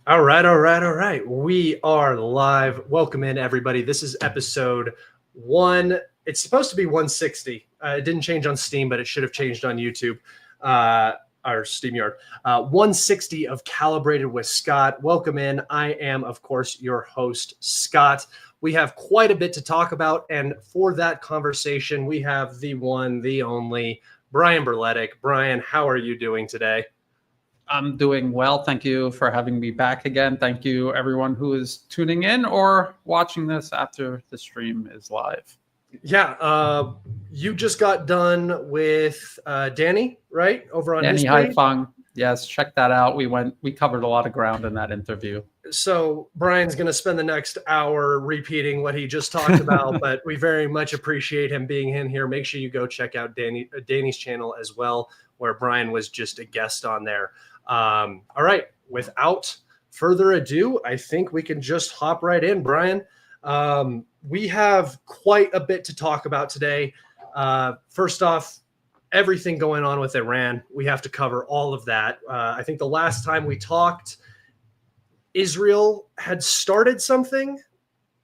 All right. We are live. Welcome in, everybody. This is episode 1. It's supposed to be 160. It didn't change on Steam, but it should have changed on YouTube, or SteamYard. 160 of Kalibrated with Scott. Welcome in. I am, of course, your host, Scott. We have quite a bit to talk about, and for that conversation, we have the one, the only, Brian Berletic. Brian, how are you doing today? I'm doing well. Thank you for having me back again. Thank you, everyone who is tuning in or watching this after the stream is live. Yeah, you just got done with Danny, right? Over on Danny his page. Haifeng. Yes, check that out. We covered a lot of ground in that interview. So Brian's going to spend the next hour repeating what he just talked about, but we very much appreciate him being in here. Make sure you go check out Danny's channel as well, where Brian was just a guest on there. All right, without further ado, I think we can just hop right in, Brian. We have quite a bit to talk about today. First off, everything going on with Iran. We have to cover all of that. I think the last time we talked, Israel had started something,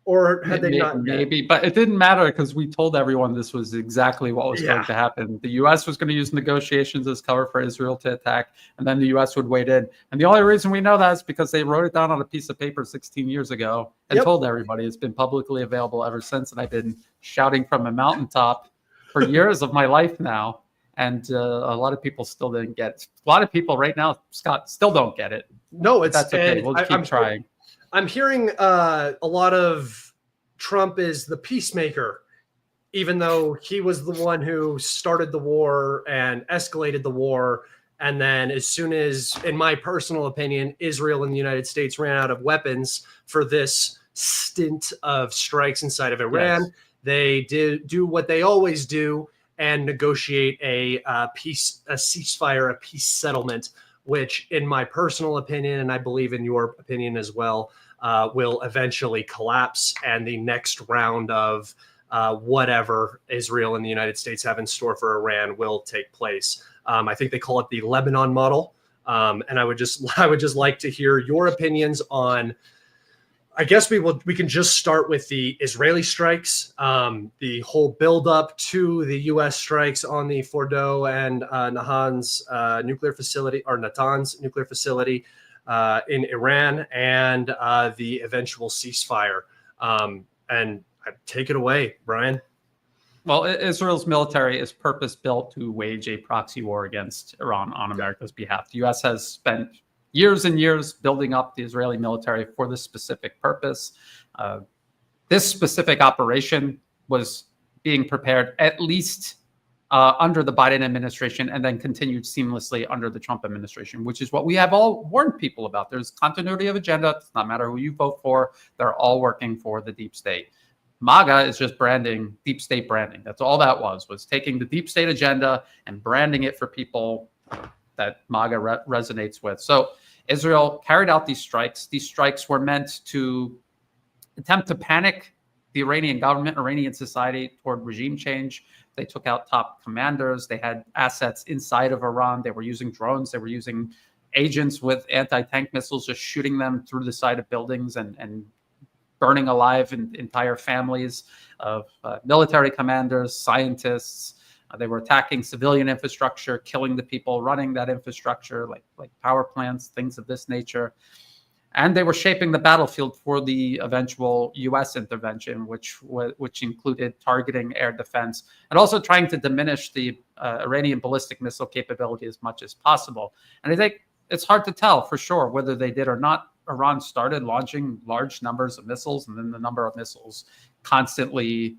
or had they not? Maybe, but it didn't matter because we told everyone this was exactly what was going to happen. The U.S. was going to use negotiations as cover for Israel to attack, and then the U.S. would wade in. And the only reason we know that is because they wrote it down on a piece of paper 16 years ago and told everybody. It's been publicly available ever since, and I've been shouting from a mountaintop for years of my life now. And a lot of people still didn't get it. A lot of people right now, Scott, still don't get it. No, that's okay. We'll keep trying. I'm hearing a lot of Trump is the peacemaker, even though he was the one who started the war and escalated the war. And then as soon as, in my personal opinion, Israel and the United States ran out of weapons for this stint of strikes inside of Iran, they did do what they always do and negotiate a ceasefire, a peace settlement, which in my personal opinion, and I believe in your opinion as well, will eventually collapse, and the next round of whatever Israel and the United States have in store for Iran will take place. I think they call it the Lebanon model, and I would just like to hear your opinions on. I guess we can just start with the Israeli strikes, the whole buildup to the U.S. strikes on the Fordo and Natanz nuclear facility, or Natanz nuclear facility in Iran, and the eventual ceasefire. And take it away, Brian. Well, Israel's military is purpose-built to wage a proxy war against Iran on America's behalf. The U.S. has spent years and years building up the Israeli military for this specific purpose. This specific operation was being prepared at least under the Biden administration, and then continued seamlessly under the Trump administration, which is what we have all warned people about. There's continuity of agenda. It does not matter who you vote for. They're all working for the deep state. MAGA is just branding, deep state branding. That's all that was taking the deep state agenda and branding it for people that MAGA resonates with. So Israel carried out these strikes. These strikes were meant to attempt to panic the Iranian government, Iranian society toward regime change. They took out top commanders. They had assets inside of Iran. They were using drones. They were using agents with anti-tank missiles, just shooting them through the side of buildings and burning alive entire families of military commanders, scientists. They were attacking civilian infrastructure, killing the people running that infrastructure, like power plants, things of this nature. And they were shaping the battlefield for the eventual U.S. intervention, which included targeting air defense and also trying to diminish the Iranian ballistic missile capability as much as possible. And I think it's hard to tell for sure whether they did or not. Iran started launching large numbers of missiles, and then the number of missiles constantly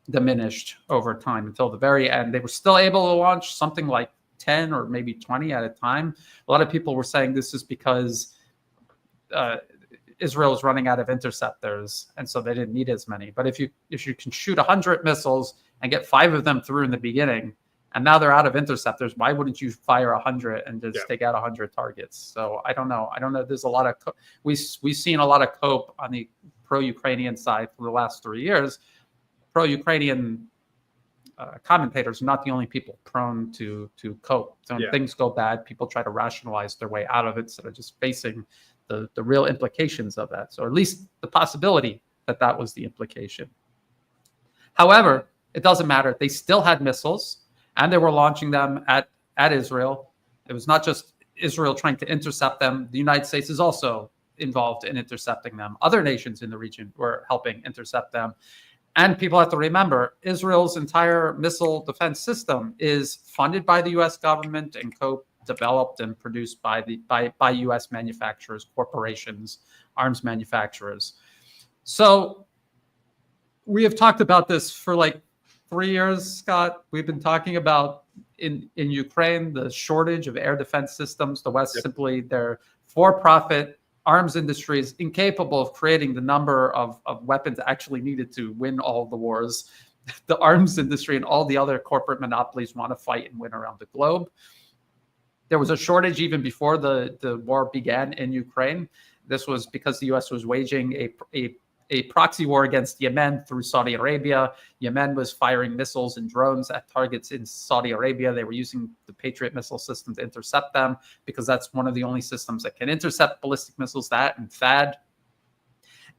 diminished over time until the very end. They were still able to launch something like 10 or maybe 20 at a time. A lot of people were saying this is because Israel is running out of interceptors, and so they didn't need as many. But if you can shoot 100 missiles and get 5 of them through in the beginning, and now they're out of interceptors, why wouldn't you fire 100 and just take out 100 targets? So I don't know. There's a lot of we've seen a lot of cope on the pro-Ukrainian side for the last 3 years. Pro-Ukrainian commentators are not the only people prone to cope. So when things go bad, people try to rationalize their way out of it instead of just facing the real implications of that. So at least the possibility that that was the implication. However, it doesn't matter. They still had missiles, and they were launching them at Israel. It was not just Israel trying to intercept them. The United States is also involved in intercepting them. Other nations in the region were helping intercept them. And people have to remember, Israel's entire missile defense system is funded by the U.S. government and co-developed and produced by U.S. manufacturers, corporations, arms manufacturers. So we have talked about this for like 3 years, Scott. We've been talking about in Ukraine, the shortage of air defense systems. The West simply, their for-profit arms industry is incapable of creating the number of weapons actually needed to win all the wars. The arms industry and all the other corporate monopolies want to fight and win around the globe. There was a shortage even before the war began in Ukraine. This was because the U.S. was waging a proxy war against Yemen through Saudi Arabia. Yemen was firing missiles and drones at targets in Saudi Arabia. They were using the Patriot missile system to intercept them because that's one of the only systems that can intercept ballistic missiles, that and THAAD.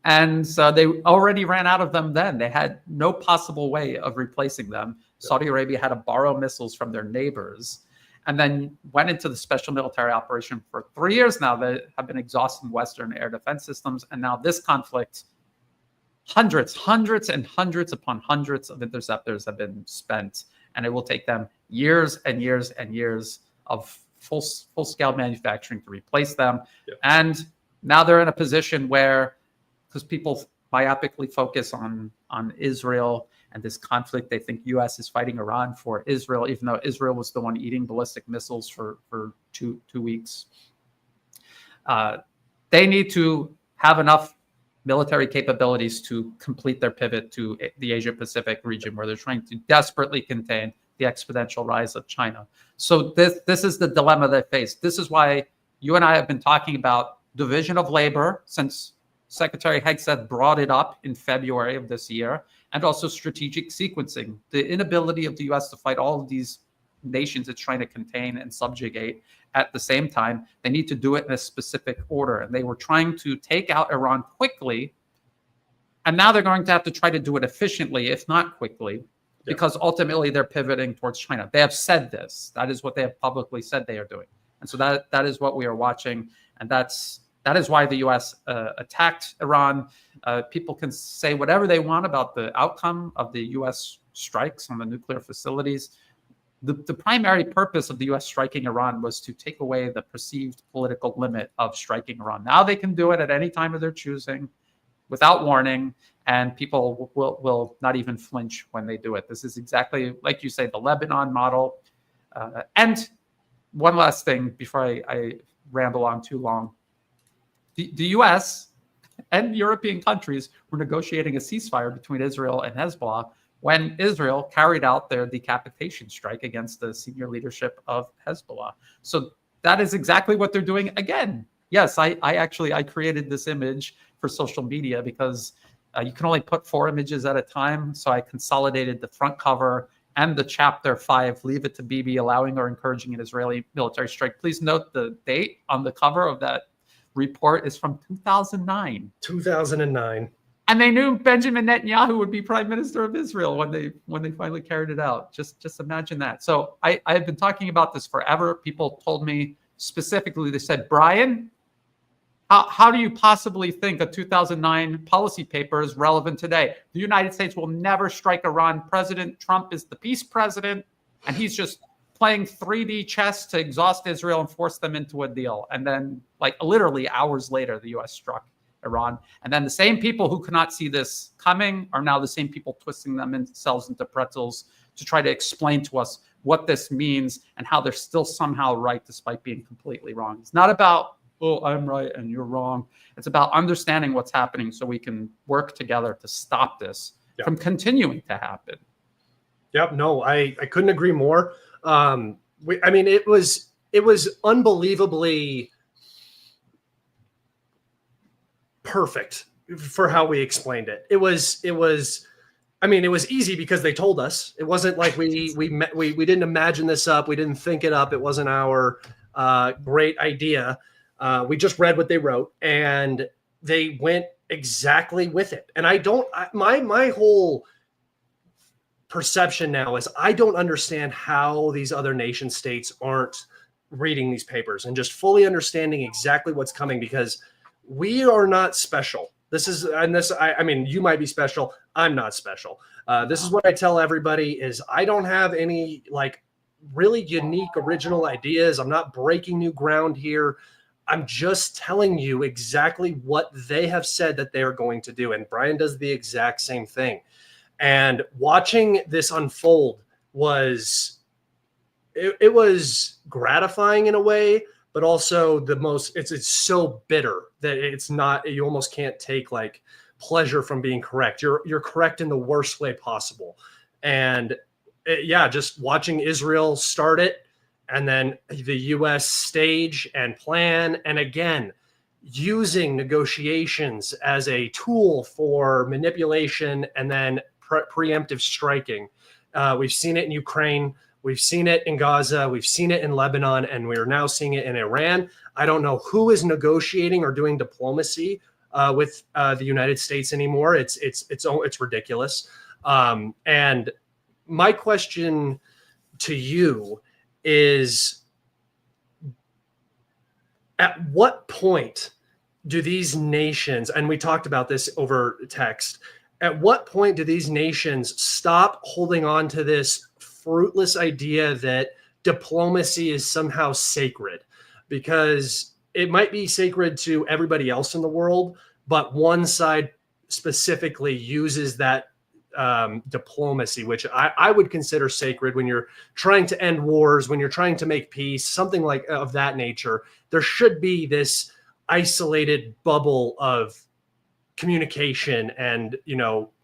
And so they already ran out of them then. They had no possible way of replacing them. Saudi Arabia had to borrow missiles from their neighbors and then went into the special military operation for 3 years now that have been exhausting Western air defense systems. And now this conflict, hundreds and hundreds upon hundreds of interceptors have been spent, and it will take them years and years and years of full-scale manufacturing to replace them. And now they're in a position where, because people myopically focus on Israel and this conflict, they think U.S. is fighting Iran for Israel, even though Israel was the one eating ballistic missiles for two weeks. They need to have enough military capabilities to complete their pivot to the Asia-Pacific region, where they're trying to desperately contain the exponential rise of China. So this is the dilemma they face. This is why you and I have been talking about division of labor since Secretary Hegseth brought it up in February of this year, and also strategic sequencing. The inability of the U.S. to fight all of these nations it's trying to contain and subjugate at the same time. They need to do it in a specific order. And they were trying to take out Iran quickly. And now they're going to have to try to do it efficiently, if not quickly, because ultimately they're pivoting towards China. They have said this. That is what they have publicly said they are doing. And so that is what we are watching. And that is why the U.S. Attacked Iran. People can say whatever they want about the outcome of the U.S. strikes on the nuclear facilities. The primary purpose of the U.S. striking Iran was to take away the perceived political limit of striking Iran. Now they can do it at any time of their choosing, without warning, and people will not even flinch when they do it. This is exactly, like you say, the Lebanon model. And one last thing before I ramble on too long. The U.S. and European countries were negotiating a ceasefire between Israel and Hezbollah when Israel carried out their decapitation strike against the senior leadership of Hezbollah. So that is exactly what they're doing again. Yes, I created this image for social media because you can only put 4 images at a time. So I consolidated the front cover and the chapter 5, Leave It to Bibi, allowing or encouraging an Israeli military strike. Please note the date on the cover of that report is from 2009. 2009. And they knew Benjamin Netanyahu would be prime minister of Israel when they finally carried it out. Just imagine that. So I've been talking about this forever. People told me specifically, they said, Brian, how do you possibly think a 2009 policy paper is relevant today? The United States will never strike Iran. President Trump is the peace president, and he's just playing 3D chess to exhaust Israel and force them into a deal. And then, like, literally hours later, the U.S. struck Iran. And then the same people who could not see this coming are now the same people twisting themselves into pretzels to try to explain to us what this means and how they're still somehow right despite being completely wrong. It's not about, oh, I'm right and you're wrong. It's about understanding what's happening so we can work together to stop this from continuing to happen. Yep. No, I couldn't agree more. I mean, it was unbelievably perfect for how we explained it. It was I mean, it was easy because they told us. It wasn't like we didn't imagine this up. We didn't think it up. It wasn't our great idea. We just read what they wrote, and they went exactly with it. And my whole perception now is I don't understand how these other nation states aren't reading these papers and just fully understanding exactly what's coming, because we are not special. I mean, you might be special. I'm not special. This is what I tell everybody is I don't have any like really unique original ideas. I'm not breaking new ground here. I'm just telling you exactly what they have said that they are going to do. And Brian does the exact same thing. And watching this unfold was gratifying in a way, but also it's so bitter that it's not, you almost can't take like pleasure from being correct. You're correct in the worst way possible. And just watching Israel start it, and then the US stage and plan, and again, using negotiations as a tool for manipulation and then preemptive striking. We've seen it in Ukraine. We've seen it in Gaza. We've seen it in Lebanon, and we're now seeing it in Iran. I don't know who is negotiating or doing diplomacy with the United States anymore. It's ridiculous. And my question to you is, at what point do these nations, and we talked about this over text, at what point do these nations stop holding on to this fruitless idea that diplomacy is somehow sacred? Because it might be sacred to everybody else in the world, but one side specifically uses that diplomacy, which I would consider sacred when you're trying to end wars, when you're trying to make peace, something like of that nature. There should be this isolated bubble of communication and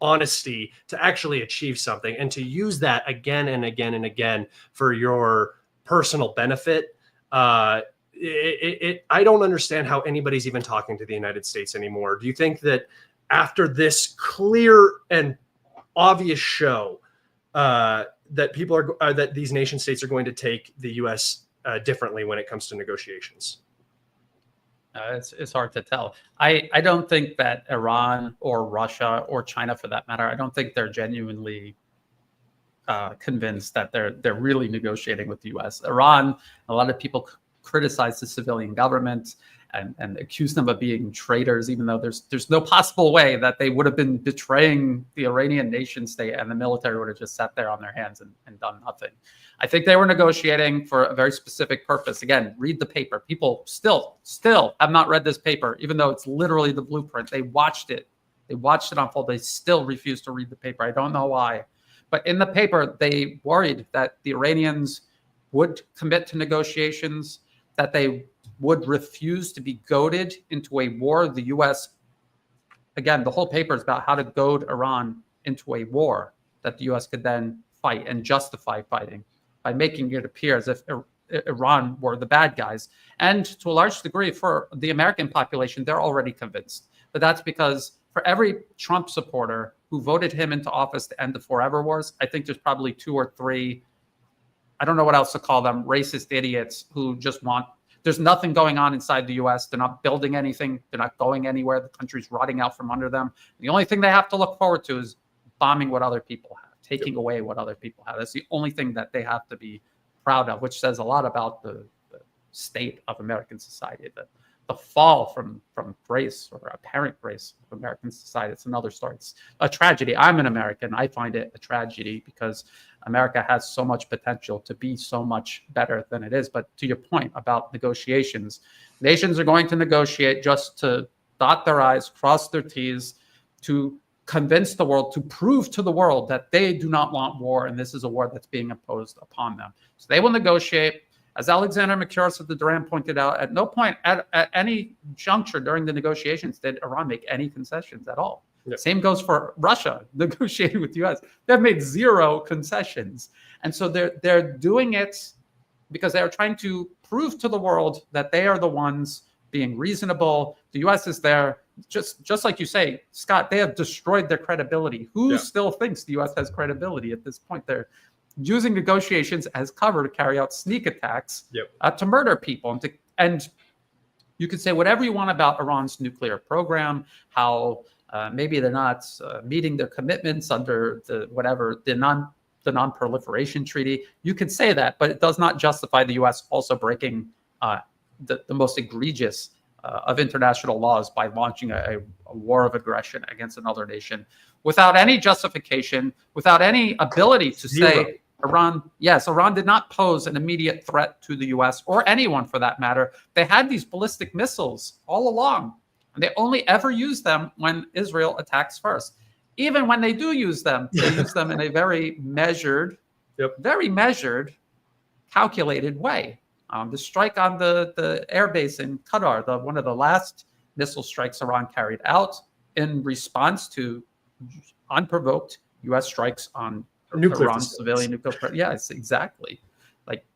honesty to actually achieve something, and to use that again and again and again for your personal benefit. I don't understand how anybody's even talking to the United States anymore. Do you think that after this clear and obvious show that people are that these nation states are going to take the U.S. Differently when it comes to negotiations? It's hard to tell. I don't think that Iran or Russia or China, for that matter, I don't think they're genuinely convinced that they're really negotiating with the U.S. Iran, a lot of people criticize the civilian government and accuse them of being traitors, even though there's no possible way that they would have been betraying the Iranian nation state and the military would have just sat there on their hands and done nothing. I think they were negotiating for a very specific purpose. Again, read the paper. People still have not read this paper, even though it's literally the blueprint. They watched it unfold. They still refuse to read the paper. I don't know why. But in the paper, they worried that the Iranians would commit to negotiations, that they would refuse to be goaded into a war. The U.S., again, the whole paper is about how to goad Iran into a war that the U.S. could then fight and justify fighting by making it appear as if Iran were the bad guys. And to a large degree, for the American population, they're already convinced. But that's because for every Trump supporter who voted him into office to end the forever wars, I think there's probably 2 or 3, I don't know what else to call them, racist idiots who just want, there's nothing going on inside the U.S. They're not building anything. They're not going anywhere. The country's rotting out from under them. The only thing they have to look forward to is bombing what other people have, taking away what other people have. That's the only thing that they have to be proud of, which says a lot about the state of American society, the fall from grace or apparent grace of American society. It's another story. It's a tragedy. I'm an American. I find it a tragedy because America has so much potential to be so much better than it is. But to your point about negotiations, nations are going to negotiate just to dot their I's, cross their T's, to convince the world, to prove to the world that they do not want war, and this is a war that's being imposed upon them. So they will negotiate. As Alexander Mercouris of the Duran pointed out, at no point at any juncture during the negotiations did Iran make any concessions at all. Yep. Same goes for Russia negotiating with the U.S. They've made 0 concessions. And so they're doing it because they are trying to prove to the world that they are the ones being reasonable. The U.S. is there, just like you say, Scott, they have destroyed their credibility. Who still thinks the U.S. has credibility at this point? They're using negotiations as cover to carry out sneak attacks to murder people. And you could say whatever you want about Iran's nuclear program, how maybe they're not meeting their commitments under the non-proliferation treaty. You could say that, but it does not justify the U.S. also breaking the most egregious of international laws by launching a war of aggression against another nation without any justification, without any ability to say Iran did not pose an immediate threat to the U.S. or anyone for that matter. They had these ballistic missiles all along, and they only ever use them when Israel attacks first. Even when they do use them, they use them in a very measured, calculated way. The strike on the airbase in Qatar, one of the last missile strikes Iran carried out in response to unprovoked U.S. strikes on Iran's civilian nuclear. Yes, exactly. Like,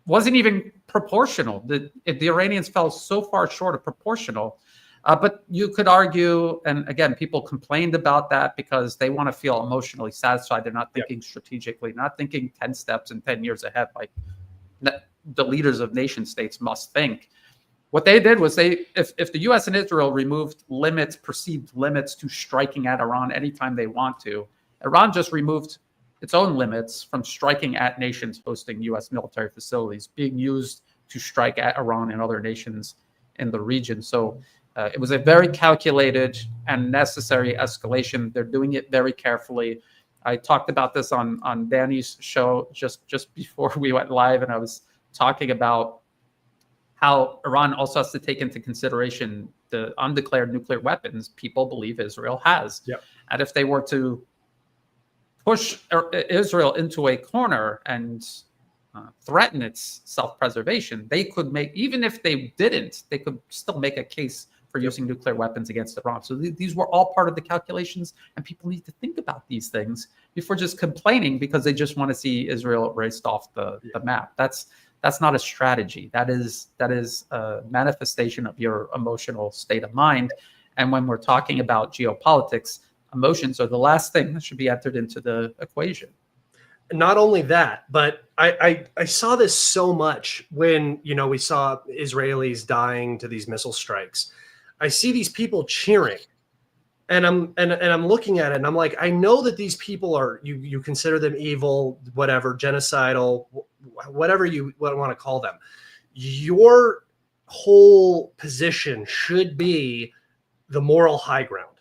wasn't even proportional. The Iranians fell so far short of proportional. But you could argue, and again, people complained about that because they want to feel emotionally satisfied. They're not thinking strategically, not thinking 10 steps and 10 years ahead, like the leaders of nation states must think. What they did was if the U.S. and Israel removed perceived limits to striking at Iran anytime they want to, Iran just removed its own limits from striking at nations hosting U.S. military facilities, being used to strike at Iran and other nations in the region. So it was a very calculated and necessary escalation. They're doing it very carefully. I talked about this on Danny's show just before we went live, and I was talking about how Iran also has to take into consideration the undeclared nuclear weapons people believe Israel has. And if they were to push Israel into a corner and threaten its self-preservation, they could even if they didn't, they could still make a case for using nuclear weapons against Iran. So these were all part of the calculations, and people need to think about these things before just complaining because they just want to see Israel erased off the map. That's not a strategy. That is a manifestation of your emotional state of mind. And when we're talking about geopolitics, emotions are the last thing that should be entered into the equation. Not only that, but I saw this so much when, we saw Israelis dying to these missile strikes. I see these people cheering, and I'm looking at it, and I'm like, I know that these people are, you consider them evil, whatever, genocidal, whatever you want to call them. Your whole position should be the moral high ground.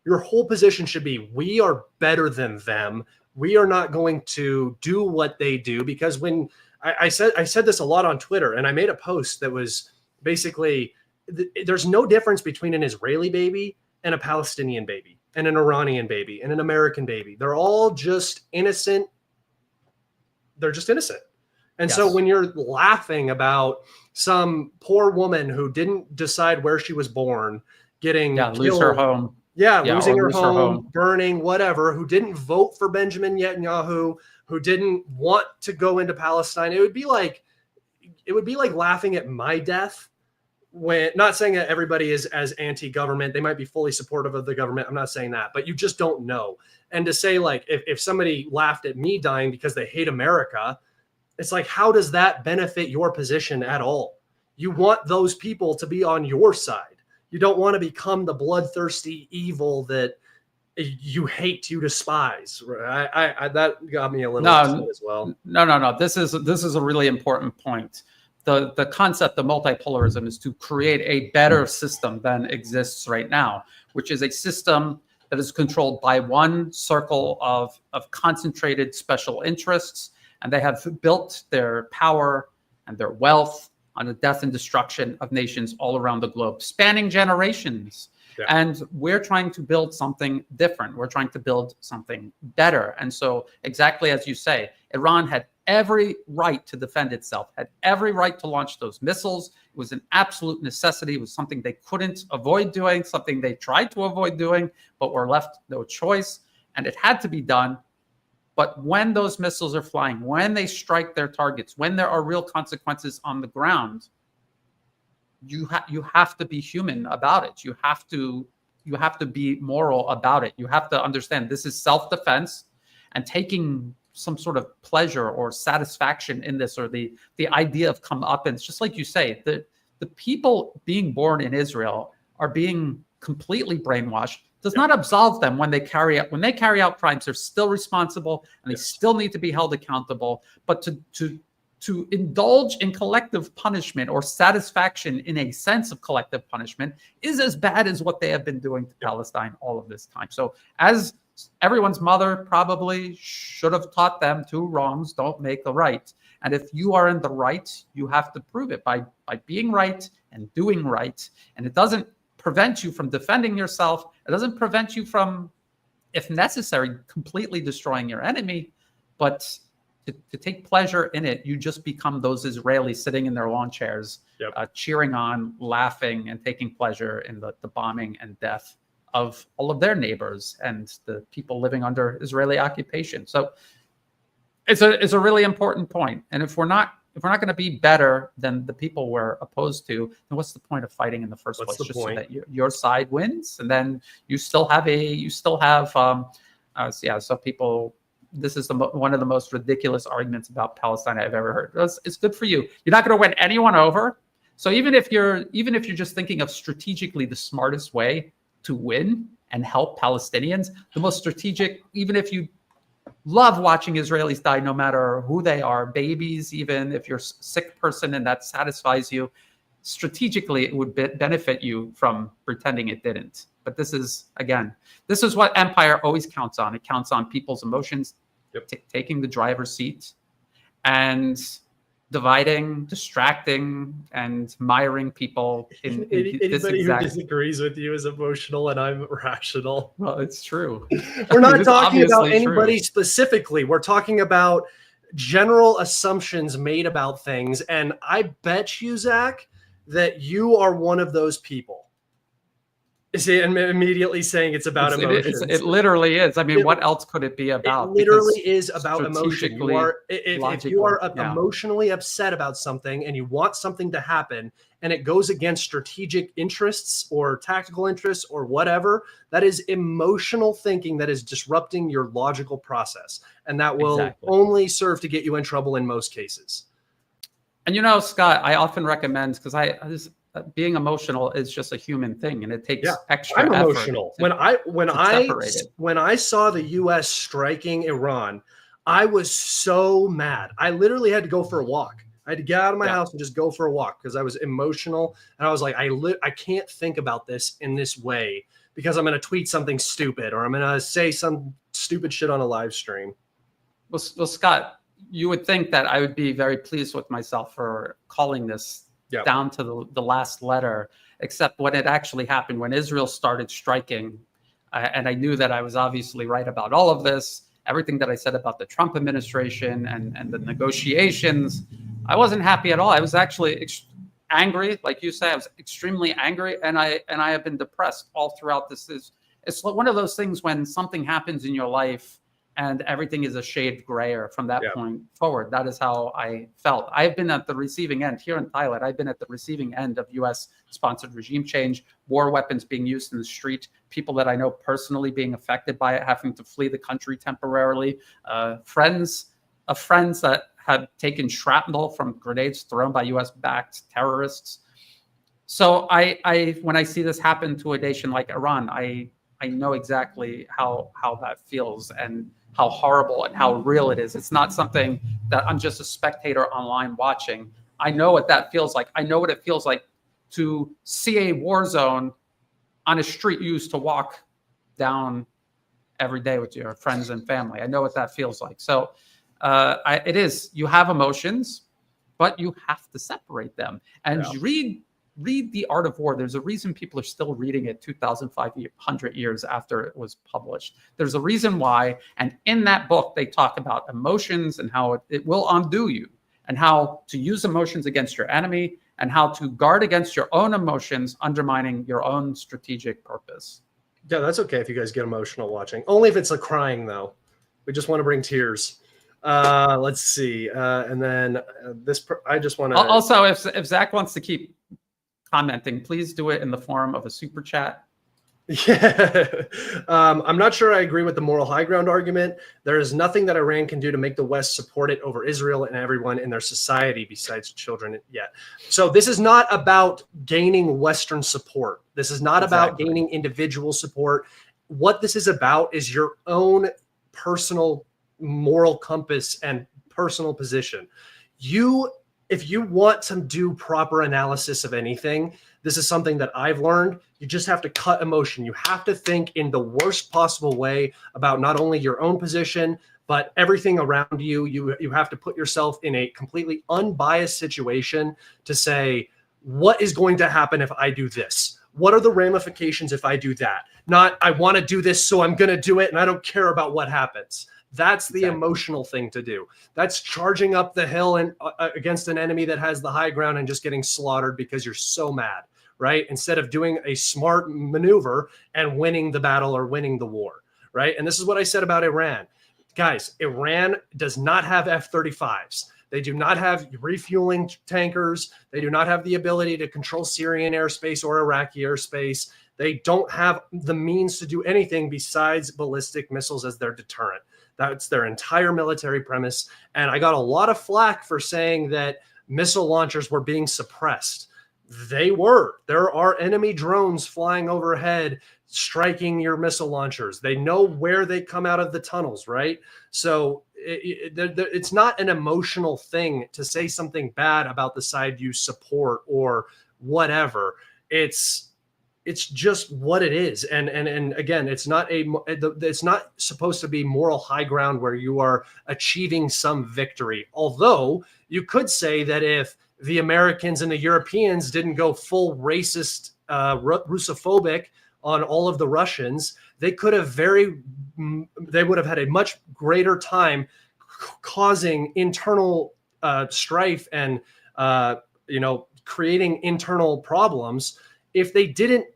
Your whole position should be, we are better than them. We are not going to do what they do, because when I said this a lot on Twitter, and I made a post that was basically, there's no difference between an Israeli baby and a Palestinian baby and an Iranian baby and an American baby. They're all just innocent. They're just innocent. And so when you're laughing about some poor woman who didn't decide where she was born, getting killed, lose her home. Losing her home, burning, whatever, who didn't vote for Benjamin Netanyahu, who didn't want to go into Palestine, it would be like laughing at my death. When, not saying that everybody is as anti-government, they might be fully supportive of the government. I'm not saying that, but you just don't know. And to say, like, if somebody laughed at me dying because they hate America, it's like, how does that benefit your position at all? You want those people to be on your side. You don't want to become the bloodthirsty evil that you hate, you despise. I that got me a little upset as well. No. This is a really important point. The concept of multipolarism is to create a better system than exists right now, which is a system that is controlled by one circle of concentrated special interests, and they have built their power and their wealth on the death and destruction of nations all around the globe, spanning generations. And we're trying to build something different. We're trying to build something better. And so, exactly as you say, Iran had every right to defend itself, had every right to launch those missiles. It was an absolute necessity. It was something they couldn't avoid doing, something they tried to avoid doing, but were left no choice. And it had to be done. But when those missiles are flying, when they strike their targets, when there are real consequences on the ground, you have to be human about it. You have to be moral about it. You have to understand this is self-defense, and taking some sort of pleasure or satisfaction in this, or the idea of comeuppance, just like you say, the people being born in Israel are being completely brainwashed, does not absolve them when they carry out crimes. They're still responsible, and they still need to be held accountable. But to indulge in collective punishment or satisfaction in a sense of collective punishment is as bad as what they have been doing to Palestine all of this time. So as everyone's mother probably should have taught them, two wrongs don't make a right. And if you are in the right, you have to prove it by being right and doing right. And it doesn't prevent you from defending yourself. It doesn't prevent you from, if necessary, completely destroying your enemy. But to take pleasure in it, you just become those Israelis sitting in their lawn chairs, cheering on, laughing, and taking pleasure in the bombing and death of all of their neighbors and the people living under Israeli occupation. So it's a really important point. And if we're not going to be better than the people we're opposed to, then what's the point of fighting in the first place? Just so that your side wins, and then you still have so people. This is one of the most ridiculous arguments about Palestine I've ever heard. It's good for you. You're not going to win anyone over. So even if you're just thinking of strategically the smartest way to win and help Palestinians, the most strategic, even if you love watching Israelis die, no matter who they are, babies, even if you're a sick person and that satisfies you, strategically it would benefit you from pretending it didn't. But this is what empire always counts on. It counts on people's emotions, taking the driver's seat, and dividing, distracting, and miring people. Anybody who disagrees with you is emotional, and I'm rational. Well, it's true. We're not talking about anybody specifically. We're talking about general assumptions made about things, and I bet you, Zach, that you are one of those people. Is it immediately saying it's about emotions? It literally is. I mean, what else could it be about? It literally is about emotion. If you are emotionally upset about something and you want something to happen and it goes against strategic interests or tactical interests or whatever, that is emotional thinking that is disrupting your logical process. And that will only serve to get you in trouble in most cases. And Scott, I often recommend, because being emotional is just a human thing, and it takes extra effort. I'm emotional. When I saw the U.S. striking Iran, I was so mad. I literally had to go for a walk. I had to get out of my house and just go for a walk because I was emotional, and I was like, I can't think about this in this way because I'm going to tweet something stupid or I'm going to say some stupid shit on a live stream. Well, Scott, you would think that I would be very pleased with myself for calling this down to the last letter, except when it actually happened, when Israel started striking, and I knew that I was obviously right about all of this, everything that I said about the Trump administration and the negotiations, I wasn't happy at all. I was actually angry, like you say. I was extremely angry, and I have been depressed all throughout this. It's one of those things when something happens in your life and everything is a shade grayer from that point forward. That is how I felt. I've been at the receiving end here in Thailand. I've been at the receiving end of U.S.-sponsored regime change, war weapons being used in the street, people that I know personally being affected by it, having to flee the country temporarily, friends that had taken shrapnel from grenades thrown by U.S.-backed terrorists. So when I see this happen to a nation like Iran, I know exactly how that feels and how horrible and how real it is. It's not something that I'm just a spectator online watching. I know what that feels like. I know what it feels like to see a war zone on a street you used to walk down every day with your friends and family. I know what that feels like. So it is, you have emotions, but you have to separate them. And read The Art of War. There's a reason people are still reading it 2,500 years after it was published. There's a reason why. And in that book, they talk about emotions and how it will undo you, and how to use emotions against your enemy, and how to guard against your own emotions, undermining your own strategic purpose. Yeah, that's okay if you guys get emotional watching. Only if it's like crying, though. We just want to bring tears. Let's see. And then I just want to... Also, if Zach wants to keep commenting, please do it in the form of a super chat. Yeah, I'm not sure I agree with the moral high ground argument. There is nothing that Iran can do to make the West support it over Israel and everyone in their society besides children yet. So this is not about gaining Western support. This is not about gaining individual support. What this is about is your own personal moral compass and personal position. If you want to do proper analysis of anything, this is something that I've learned. You just have to cut emotion. You have to think in the worst possible way about not only your own position, but everything around you. You have to put yourself in a completely unbiased situation to say, what is going to happen if I do this? What are the ramifications if I do that? Not, I want to do this, so I'm going to do it, and I don't care about what happens. That's the emotional thing to do. That's charging up the hill and against an enemy that has the high ground and just getting slaughtered because you're so mad, right? Instead of doing a smart maneuver and winning the battle or winning the war, right? And this is what I said about Iran. Guys, Iran does not have F-35s. They do not have refueling tankers. They do not have the ability to control Syrian airspace or Iraqi airspace. They don't have the means to do anything besides ballistic missiles as their deterrent. That's their entire military premise. And I got a lot of flack for saying that missile launchers were being suppressed. They were. There are enemy drones flying overhead, striking your missile launchers. They know where they come out of the tunnels, right? So it's not an emotional thing to say something bad about the side you support or whatever. It's just what it is. And again, it's not supposed to be moral high ground where you are achieving some victory. Although you could say that if the Americans and the Europeans didn't go full racist, Russophobic on all of the Russians, they would have had a much greater time causing internal strife and creating internal problems if they didn't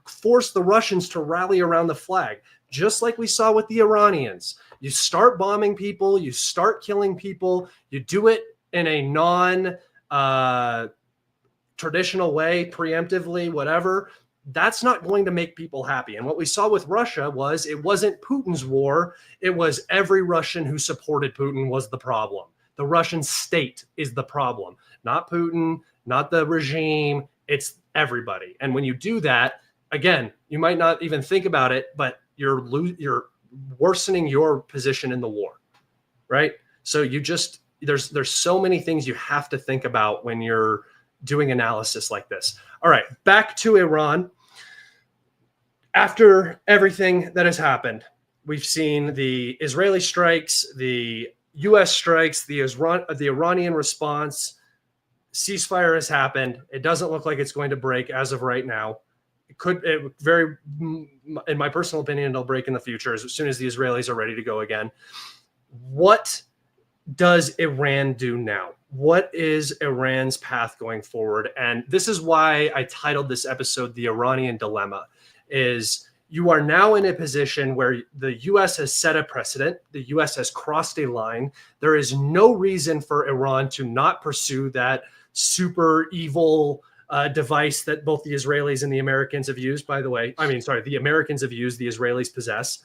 force the Russians to rally around the flag, just like we saw with the Iranians. You start bombing people, you start killing people, you do it in a non-traditional way, preemptively, whatever. That's not going to make people happy. And what we saw with Russia was it wasn't Putin's war. It was every Russian who supported Putin was the problem. The Russian state is the problem, not Putin, not the regime. It's everybody. And when you do that, again, you might not even think about it, but you're worsening your position in the war, right? So there's so many things you have to think about when you're doing analysis like this. All right, back to Iran. After everything that has happened, we've seen the Israeli strikes, the U.S. strikes, the Iranian response. Ceasefire has happened. It doesn't look like it's going to break as of right now. In my personal opinion, it'll break in the future as soon as the Israelis are ready to go again. What does Iran do now? What is Iran's path going forward? And this is why I titled this episode The Iranian Dilemma, is you are now in a position where the U.S. has set a precedent. The U.S. has crossed a line. There is no reason for Iran to not pursue that super evil device that both the Israelis and the Americans have used, by the way. The Americans have used, the Israelis possess.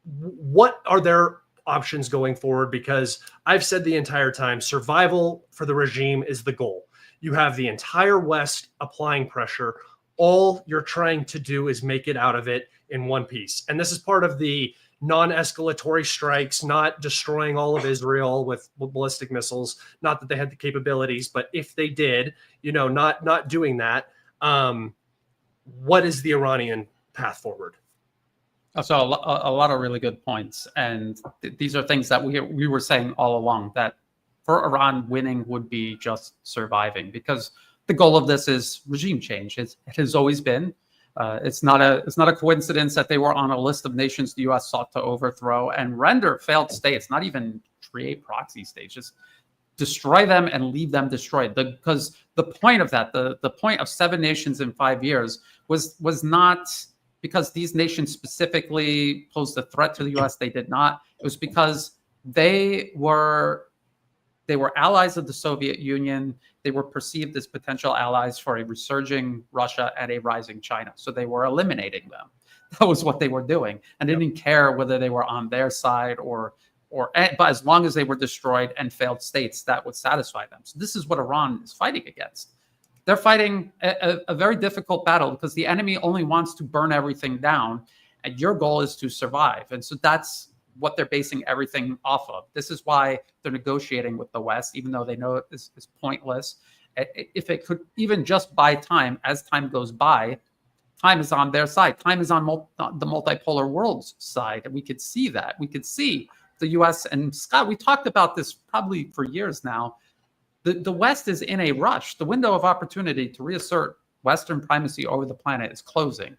What are their options going forward? Because I've said the entire time, survival for the regime is the goal. You have the entire West applying pressure. All you're trying to do is make it out of it in one piece. And this is part of the non-escalatory strikes, not destroying all of Israel with ballistic missiles. Not that they had the capabilities, but if they did, not doing that. What is the Iranian path forward? So a lot of really good points. And these are things that we were saying all along, that for Iran, winning would be just surviving, because the goal of this is regime change. It has always been. It's not a coincidence that they were on a list of nations the U.S. sought to overthrow and render failed states, not even create proxy states, just destroy them and leave them destroyed. Because the point of that, the point of 7 nations in 5 years was not because these nations specifically posed a threat to the U.S. They did not. It was because they were They were allies of the Soviet Union. They were perceived as potential allies for a resurging Russia and a rising China. So they were eliminating them. That was what they were doing. And they didn't care whether they were on their side but as long as they were destroyed and failed states, that would satisfy them. So this is what Iran is fighting against. They're fighting a very difficult battle because the enemy only wants to burn everything down, and your goal is to survive. And so that's what they're basing everything off of. This is why they're negotiating with the West, even though they know it's pointless. If it could even just buy time, as time goes by, time is on their side. Time is on the multipolar world's side. And we could see that. We could see the U.S. and Scott, we talked about this probably for years now. The West is in a rush. The window of opportunity to reassert Western primacy over the planet is closing.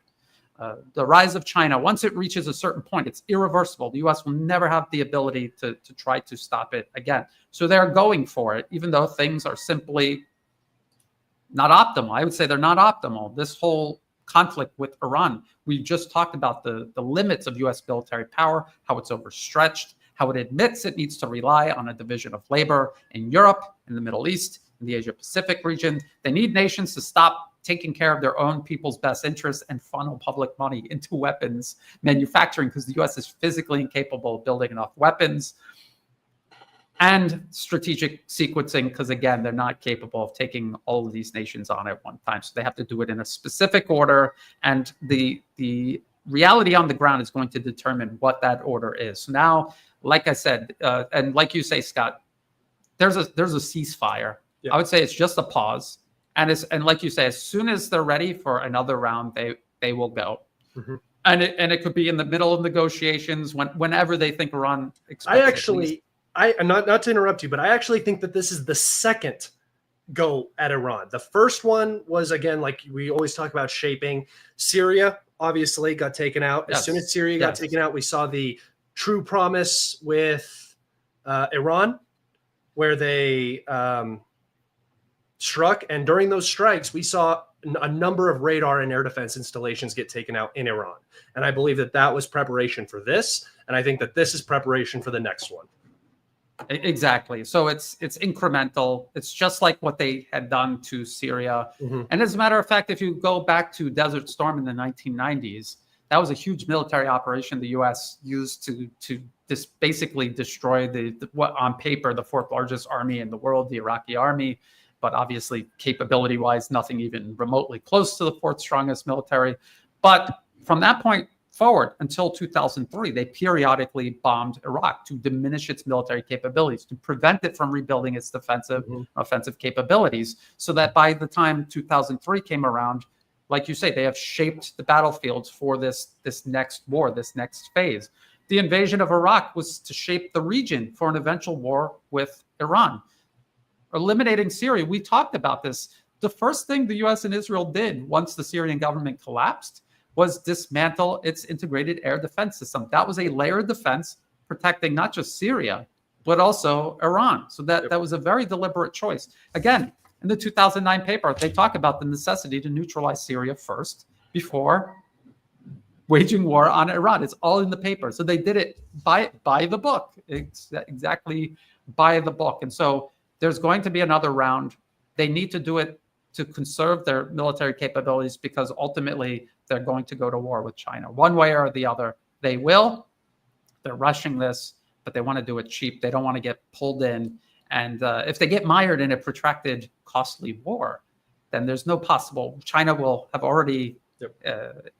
The rise of China, once it reaches a certain point, it's irreversible. The U.S. will never have the ability to try to stop it again. So they're going for it, even though things are simply not optimal. I would say they're not optimal. This whole conflict with Iran, we just talked about the limits of U.S. military power, how it's overstretched, how it admits it needs to rely on a division of labor in Europe, in the Middle East, in the Asia-Pacific region. They need nations to stop taking care of their own people's best interests and funnel public money into weapons manufacturing because the U.S. is physically incapable of building enough weapons, and strategic sequencing because, again, they're not capable of taking all of these nations on at one time. So they have to do it in a specific order, and the reality on the ground is going to determine what that order is. So now, like I said, and like you say, Scott, there's a ceasefire. Yeah. I would say it's just a pause. And like you say, as soon as they're ready for another round, they will go. Mm-hmm. And it could be in the middle of negotiations whenever they think Iran expects. Not to interrupt you, but I actually think that this is the second go at Iran. The first one was, again, like we always talk about shaping. Syria obviously got taken out. Yes. As soon as Syria got taken out, we saw the true promise with Iran, where they struck. And during those strikes, we saw a number of radar and air defense installations get taken out in Iran. And I believe that was preparation for this. And I think that this is preparation for the next one. Exactly. So it's incremental. It's just like what they had done to Syria. Mm-hmm. And as a matter of fact, if you go back to Desert Storm in the 1990s, that was a huge military operation the U.S. used to basically destroy what on paper the fourth largest army in the world, the Iraqi army, but obviously capability-wise, nothing even remotely close to the fourth strongest military. But from that point forward until 2003, they periodically bombed Iraq to diminish its military capabilities, to prevent it from rebuilding its defensive, offensive capabilities, so that by the time 2003 came around, like you say, they have shaped the battlefields for this next war, this next phase. The invasion of Iraq was to shape the region for an eventual war with Iran. Eliminating Syria, we talked about this. The first thing the U.S. and Israel did once the Syrian government collapsed was dismantle its integrated air defense system. That was a layered defense protecting not just Syria, but also Iran. So that was a very deliberate choice. Again, in the 2009 paper, they talk about the necessity to neutralize Syria first before waging war on Iran. It's all in the paper. So they did it by the book, exactly by the book. And so there's going to be another round. They need to do it to conserve their military capabilities because ultimately they're going to go to war with China. One way or the other, they will. They're rushing this, but they want to do it cheap. They don't want to get pulled in. And if they get mired in a protracted, costly war, then there's no possible. China will have already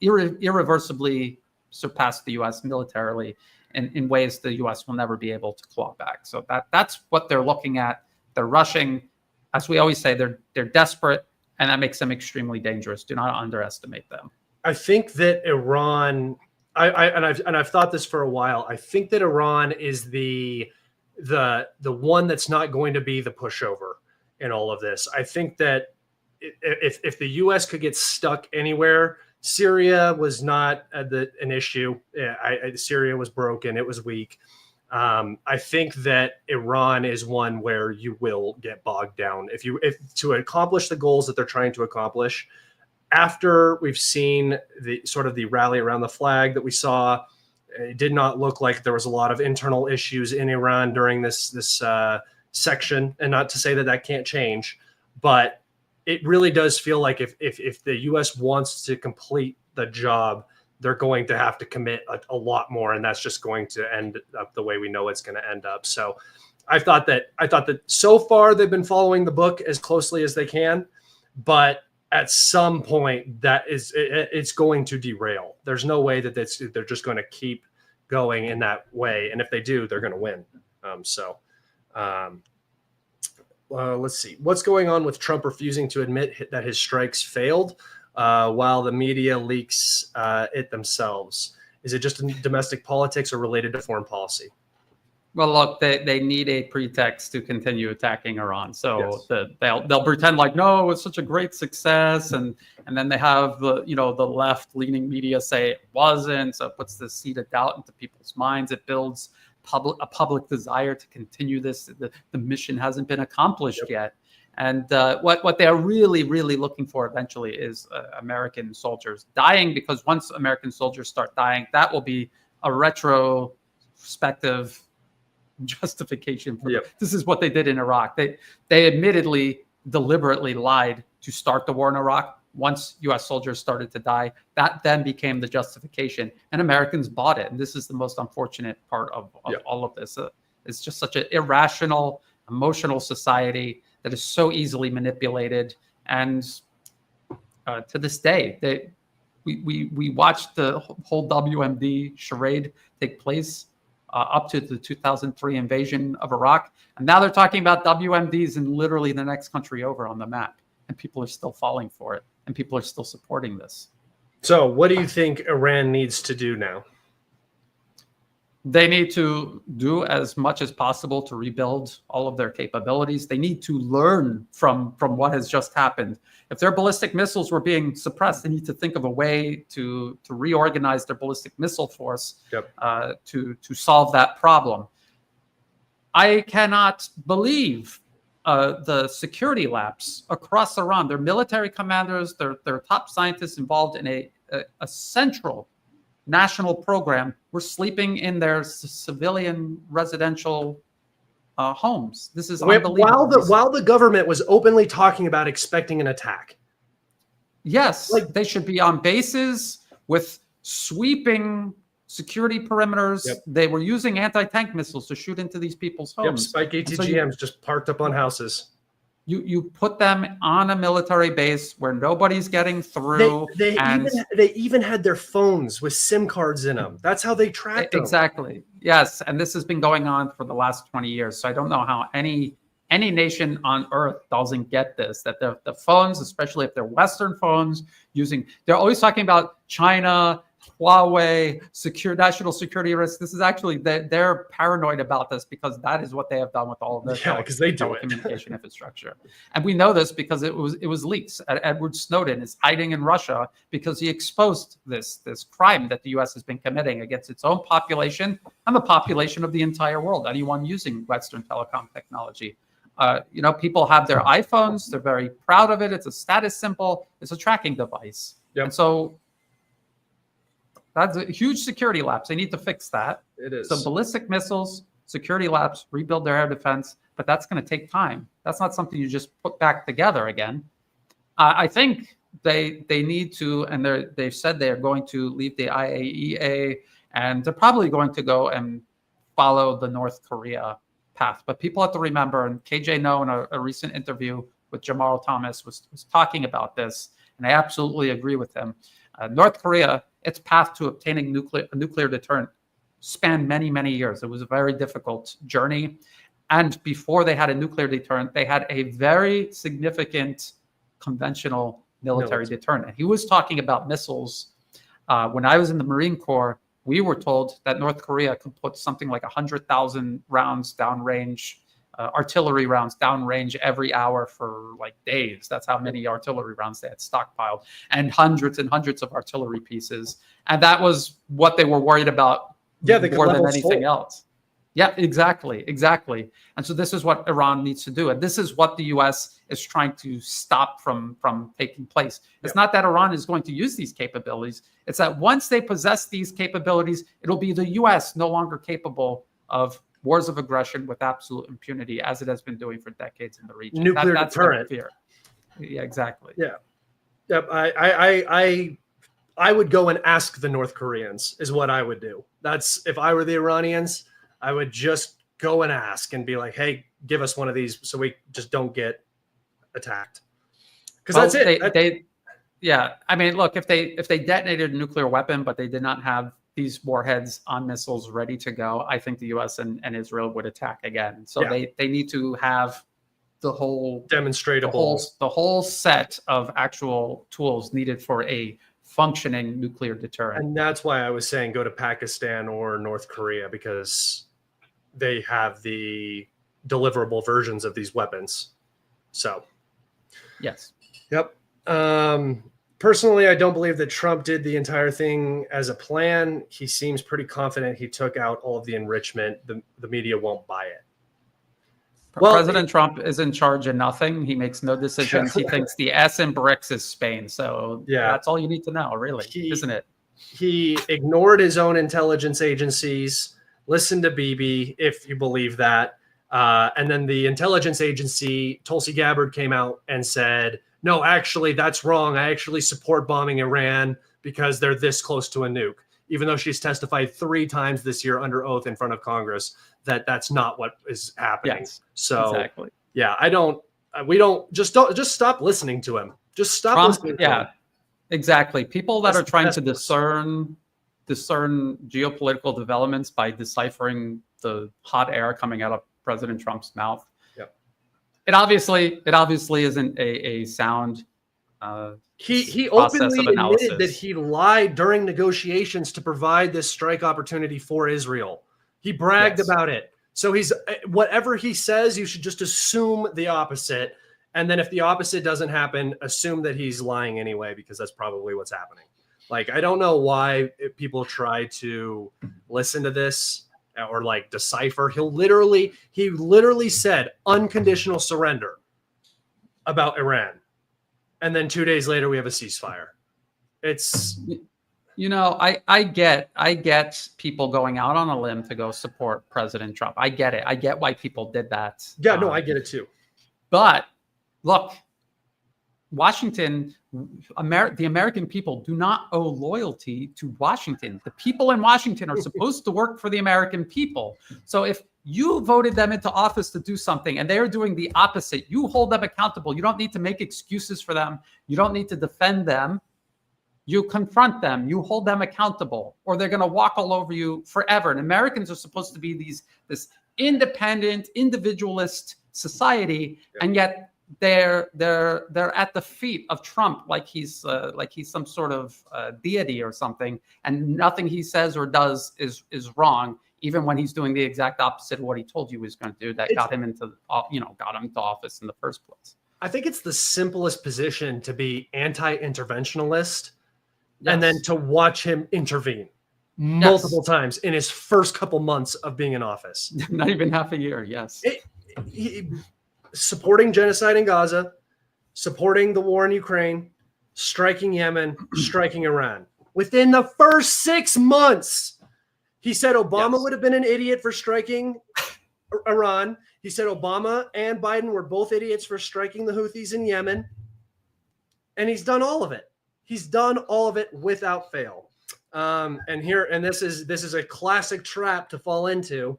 irreversibly surpassed the U.S. militarily in ways the U.S. will never be able to claw back. So that's what they're looking at. They're rushing. As we always say, they're desperate, and that makes them extremely dangerous. Do not underestimate them. I think that Iran, I've thought this for a while. I think that Iran is the one that's not going to be the pushover in all of this. I think that if the U.S. could get stuck anywhere, Syria was not an issue. Syria was broken. It was weak. I think that Iran is one where you will get bogged down if to accomplish the goals that they're trying to accomplish. After we've seen the rally around the flag that we saw, it did not look like there was a lot of internal issues in Iran during this section, and not to say that that can't change, but it really does feel like if the U.S. wants to complete the job, they're going to have to commit a lot more, and that's just going to end up the way we know it's going to end up. So I thought that so far they've been following the book as closely as they can, but at some point it's going to derail. There's no way that they're just going to keep going in that way, and if they do, they're going to win. Let's see what's going on with Trump refusing to admit that his strikes failed, while the media leaks it themselves. Is it just in domestic politics or related to foreign policy? Well, look, they need a pretext to continue attacking Iran. So Yes. they'll pretend like, no, it was such a great success, and then they have the left leaning media say it wasn't. So it puts the seed of doubt into people's minds. It builds a public desire to continue this. The mission hasn't been accomplished yet. And what they are really, really looking for eventually is American soldiers dying, because once American soldiers start dying, that will be a retrospective justification for this is what they did in Iraq. They admittedly deliberately lied to start the war in Iraq. Once U.S. soldiers started to die, that then became the justification, and Americans bought it. And this is the most unfortunate part of all of this. It's just such an irrational, emotional society that is so easily manipulated. And to this day, we watched the whole WMD charade take place up to the 2003 invasion of Iraq. And now they're talking about WMDs in literally the next country over on the map. And people are still falling for it. And people are still supporting this. So what do you think Iran needs to do now? They need to do as much as possible to rebuild all of their capabilities. They need to learn from what has just happened. If their ballistic missiles were being suppressed, they need to think of a way to reorganize their ballistic missile force to solve that problem. I cannot believe the security lapse across Iran. Their military commanders, their top scientists involved in a central national program were sleeping in their civilian residential homes. This is unbelievable. While the government was openly talking about expecting an attack. Yes, they should be on bases with sweeping security perimeters. They were using anti-tank missiles to shoot into these people's homes. Spike ATGMs just parked up on houses. You put them on a military base where nobody's getting through. They even had their phones with SIM cards in them. That's how they tracked them. Exactly. Yes, and this has been going on for the last 20 years. So I don't know how any nation on earth doesn't get this, that the phones, especially if they're Western phones, they're always talking about China, Huawei, national security risks. This is actually, they're paranoid about this because that is what they have done with all of their telecommunication infrastructure. And we know this because it was leaks. Edward Snowden is hiding in Russia because he exposed this crime that the U.S. has been committing against its own population and the population of the entire world, anyone using Western telecom technology. People have their iPhones. They're very proud of it. It's a status symbol. It's a tracking device. And so that's a huge security lapse. They need to fix that. It is. So ballistic missiles, security lapse, rebuild their air defense, but that's going to take time. That's not something you just put back together again. I think they need to, and they've said they're going to leave the IAEA, and they're probably going to go and follow the North Korea path. But people have to remember, and KJ No in a recent interview with Jamal Thomas was talking about this, and I absolutely agree with him. North Korea, its path to obtaining a nuclear deterrent spanned many, many years. It was a very difficult journey. And before they had a nuclear deterrent, they had a very significant conventional military deterrent. And he was talking about missiles. When I was in the Marine Corps, we were told that North Korea could put something like 100,000 rounds downrange, artillery rounds downrange every hour for like days. That's how many artillery rounds they had stockpiled, and hundreds of artillery pieces. And that was what they were worried about more than anything else. Yeah, exactly. And so this is what Iran needs to do. And this is what the U.S. is trying to stop from taking place. It's not that Iran is going to use these capabilities. It's that once they possess these capabilities, it'll be the U.S. no longer capable of wars of aggression with absolute impunity, as it has been doing for decades in the region. Nuclear That's deterrent. their fear. Yeah, exactly. Yeah. Yep. I would go and ask the North Koreans is what I would do. That's if I were the Iranians, I would just go and ask and be like, hey, give us one of these so we just don't get attacked. Because that's it. Yeah. I mean, look, if they detonated a nuclear weapon, but they did not have these warheads on missiles ready to go, I think the US and Israel would attack again. So they need to have the whole demonstratable, the whole set of actual tools needed for a functioning nuclear deterrent. And that's why I was saying go to Pakistan or North Korea, because they have the deliverable versions of these weapons. So, yes. Yep. Personally, I don't believe that Trump did the entire thing as a plan. He seems pretty confident he took out all of the enrichment. The media won't buy it. Well, President Trump is in charge of nothing. He makes no decisions. He thinks the S in BRICS is Spain. So that's all you need to know, really, isn't it? He ignored his own intelligence agencies, listened to Bibi, if you believe that. And then the intelligence agency, Tulsi Gabbard, came out and said, no, actually, that's wrong. I actually support bombing Iran because they're this close to a nuke, even though she's testified 3 times this year under oath in front of Congress that that's not what is happening. Yes, so exactly. Yeah, just stop listening to him. Just stop listening to him. Exactly. People that are trying to discern geopolitical developments by deciphering the hot air coming out of President Trump's mouth. Yep. It obviously isn't a sound he openly admitted that he lied during negotiations to provide this strike opportunity for Israel. He bragged about it. So whatever he says, you should just assume the opposite. And then if the opposite doesn't happen, assume that he's lying anyway, because that's probably what's happening. Like, I don't know why people try to listen to this or like decipher. He literally said unconditional surrender about Iran. And then 2 days later, we have a ceasefire. It's... You know, I get people going out on a limb to go support President Trump. I get it. I get why people did that. Yeah, no, I get it too. But look, Washington, the American people do not owe loyalty to Washington. The people in Washington are supposed to work for the American people. So if you voted them into office to do something and they're doing the opposite, you hold them accountable. You don't need to make excuses for them. You don't need to defend them. You confront them, you hold them accountable, or they're going to walk all over you forever. And Americans are supposed to be this independent, individualist society, and yet they're at the feet of Trump like he's some sort of deity or something, and nothing he says or does is wrong, even when he's doing the exact opposite of what he told you he was going to do. That got him into office in the first place. I think it's the simplest position to be anti-interventionalist. Yes. And then to watch him intervene multiple times in his first couple months of being in office. Not even half a year, yes. Supporting genocide in Gaza, supporting the war in Ukraine, striking Yemen, striking Iran. Within the first 6 months, he said Obama would have been an idiot for striking Iran. He said Obama and Biden were both idiots for striking the Houthis in Yemen. And he's done all of it. He's done all of it without fail. And this is a classic trap to fall into.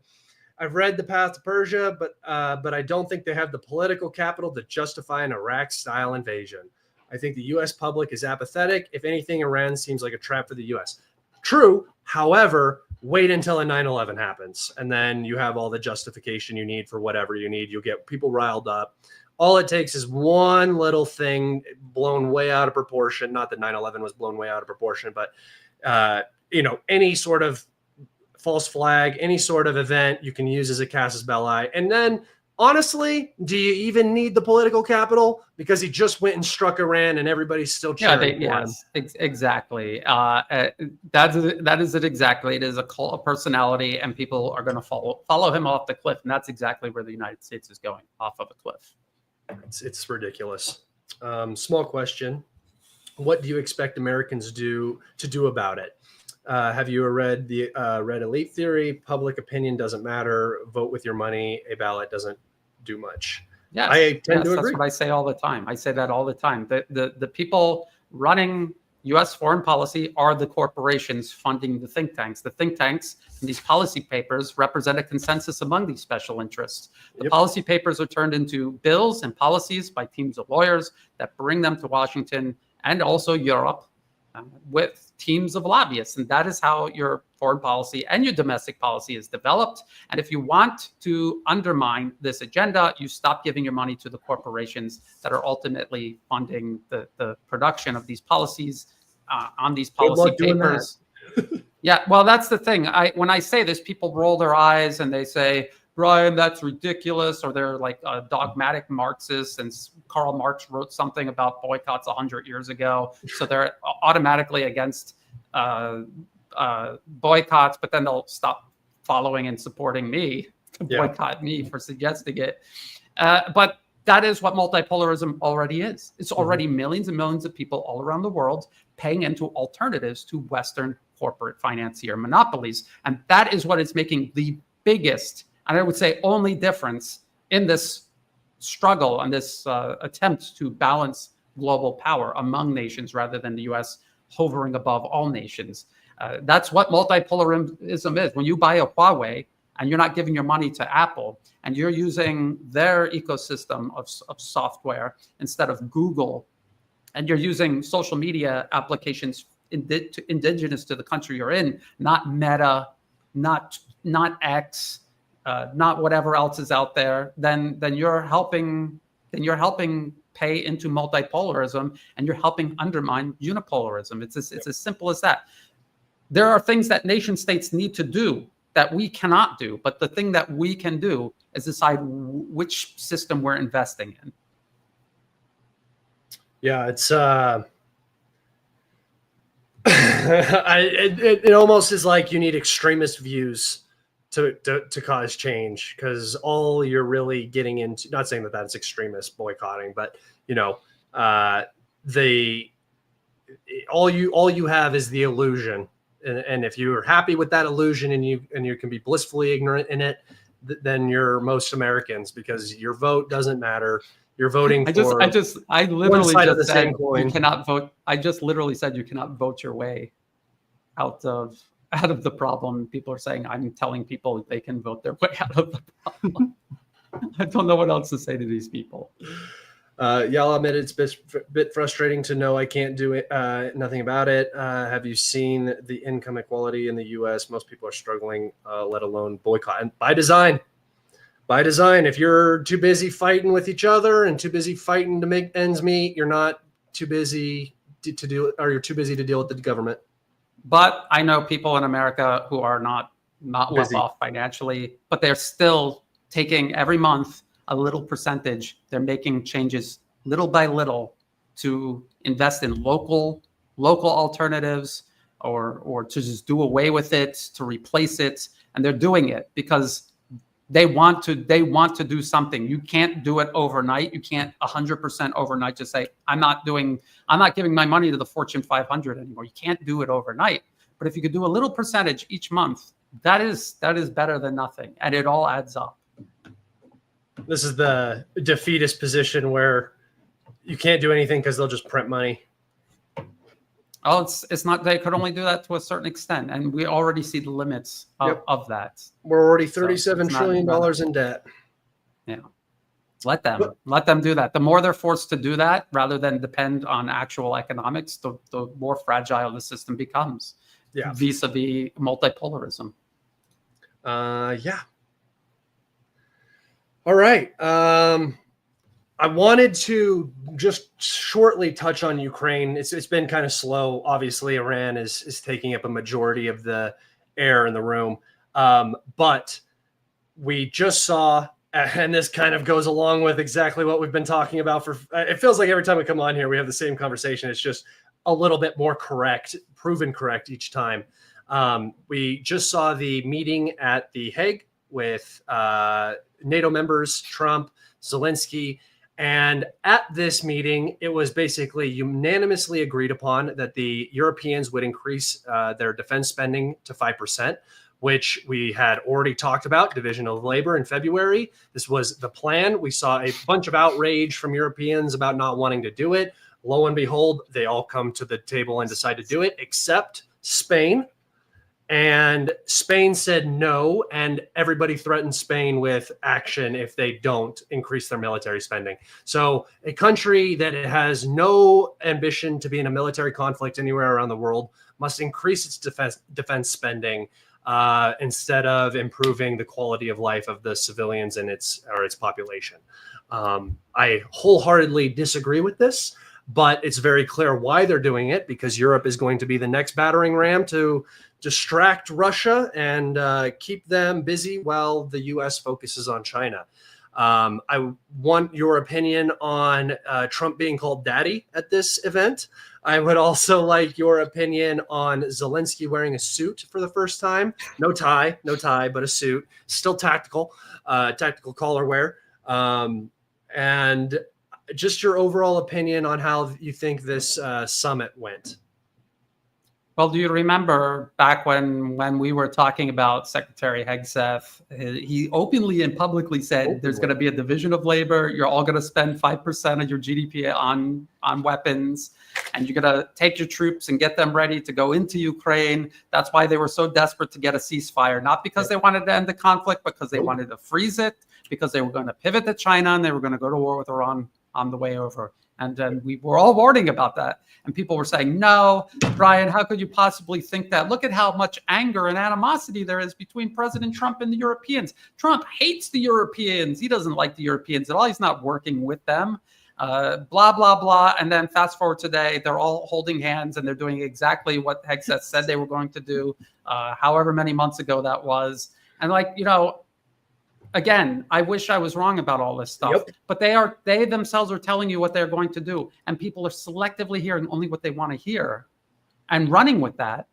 I've read The Path to Persia, but I don't think they have the political capital to justify an Iraq-style invasion. I think the U.S. public is apathetic. If anything, Iran seems like a trap for the U.S. True. However, wait until a 9/11 happens, and then you have all the justification you need for whatever you need. You'll get people riled up. All it takes is one little thing blown way out of proportion. Not that 9/11 was blown way out of proportion, but any sort of false flag, any sort of event you can use as a casus belli. And then, honestly, do you even need the political capital? Because he just went and struck Iran, and everybody's still cheering for him. Exactly. That is it exactly. It is a cult of personality, and people are going to follow him off the cliff, and that's exactly where the United States is going, off of a cliff. It's ridiculous. Small question. What do you expect Americans to do about it? Have you read the Red Elite Theory? Public opinion doesn't matter. Vote with your money. A ballot doesn't do much. Yes, I tend to agree. That's what I say all the time. I say that all the time. The people running U.S. foreign policy are the corporations funding the think tanks. The think tanks and these policy papers represent a consensus among these special interests. The policy papers are turned into bills and policies by teams of lawyers that bring them to Washington and also Europe with teams of lobbyists. And that is how your foreign policy and your domestic policy is developed. And if you want to undermine this agenda, you stop giving your money to the corporations that are ultimately funding the production of these policies on these policy papers. Yeah, well, that's the thing. When I say this, people roll their eyes and they say, Brian, that's ridiculous, or they're like dogmatic Marxists, and Karl Marx wrote something about boycotts 100 years ago, so they're automatically against boycotts, but then they'll stop following and supporting me to boycott me for suggesting it. But that is what multipolarism already is. It's already millions and millions of people all around the world paying into alternatives to Western corporate financier monopolies, and that is what is making the biggest, and I would say only difference in this struggle and this attempt to balance global power among nations rather than the U.S. hovering above all nations. That's what multipolarism is. When you buy a Huawei and you're not giving your money to Apple and you're using their ecosystem of software instead of Google, and you're using social media applications indigenous to the country you're in, not Meta, not X, not whatever else is out there, then you're helping pay into multipolarism, and you're helping undermine unipolarism. It's as simple as that. There are things that nation states need to do that we cannot do, but the thing that we can do is decide which system we're investing in. Yeah, it's it almost is like you need extremist views to cause change, because all you're really getting into, not saying that that's extremist boycotting, but all you have is the illusion, and if you're happy with that illusion and you can be blissfully ignorant in it, then you're most Americans, because your vote doesn't matter. You're voting I literally just said you cannot vote. I just literally said you cannot vote your way out of the problem. People are saying I'm telling people they can vote their way out of the problem. I don't know what else to say to these people. Y'all admit it's a bit frustrating to know I can't do it, nothing about it. Have you seen the income equality in the U.S.? Most people are struggling, let alone boycott. And by design. By design, if you're too busy fighting with each other and too busy fighting to make ends meet, you're not too busy to deal, or you're too busy to deal with the government. But I know people in America who are not well off financially, but they're still taking every month a little percentage. They're making changes little by little to invest in local alternatives, or to just do away with it, to replace it, and they're doing it because they want to do something. You can't do it overnight. You can't 100% overnight just say, I'm not giving my money to the Fortune 500 anymore. You can't do it overnight. But if you could do a little percentage each month, that is better than nothing. And it all adds up. This is the defeatist position where you can't do anything because they'll just print money. Oh, it's not. They could only do that to a certain extent, and we already see the limits of that. We're already $37 trillion in debt. Yeah, let them do that. The more they're forced to do that, rather than depend on actual economics, the more fragile the system becomes. Yeah, vis-a-vis multipolarism. Yeah. All right. I wanted to just shortly touch on Ukraine. It's been kind of slow. Obviously, Iran is taking up a majority of the air in the room. But we just saw, and this kind of goes along with exactly what we've been talking about it feels like every time we come on here, we have the same conversation. It's just a little bit more correct, proven correct each time. We just saw the meeting at The Hague with NATO members, Trump, Zelensky, And at this meeting, it was basically unanimously agreed upon that the Europeans would increase their defense spending to 5%, which we had already talked about, division of labor in February. This was the plan. We saw a bunch of outrage from Europeans about not wanting to do it. Lo and behold, they all come to the table and decide to do it, except Spain. And Spain said no, and everybody threatened Spain with action if they don't increase their military spending. So a country that has no ambition to be in a military conflict anywhere around the world must increase its defense spending instead of improving the quality of life of the civilians and its population. I wholeheartedly disagree with this, but it's very clear why they're doing it, because Europe is going to be the next battering ram to distract Russia and keep them busy while the U.S. focuses on China. I want your opinion on Trump being called daddy at this event. I would also like your opinion on Zelensky wearing a suit for the first time. No tie, but a suit. Still tactical collar wear. And just your overall opinion on how you think this summit went. Well, do you remember back when we were talking about Secretary Hegseth, he openly and publicly said there's going to be a division of labor. You're all going to spend 5% of your GDP on weapons, and you're going to take your troops and get them ready to go into Ukraine. That's why they were so desperate to get a ceasefire, not because they wanted to end the conflict, because they wanted to freeze it, because they were going to pivot to China and they were going to go to war with Iran on the way over. And then we were all warning about that. And people were saying, no, Brian, how could you possibly think that? Look at how much anger and animosity there is between President Trump and the Europeans. Trump hates the Europeans. He doesn't like the Europeans at all. He's not working with them. Blah, blah, blah. And then fast forward today, they're all holding hands and they're doing exactly what Hegseth said they were going to do, however many months ago that was. And again, I wish I was wrong about all this stuff, but they themselves are telling you what they're going to do. And people are selectively hearing only what they want to hear and running with that.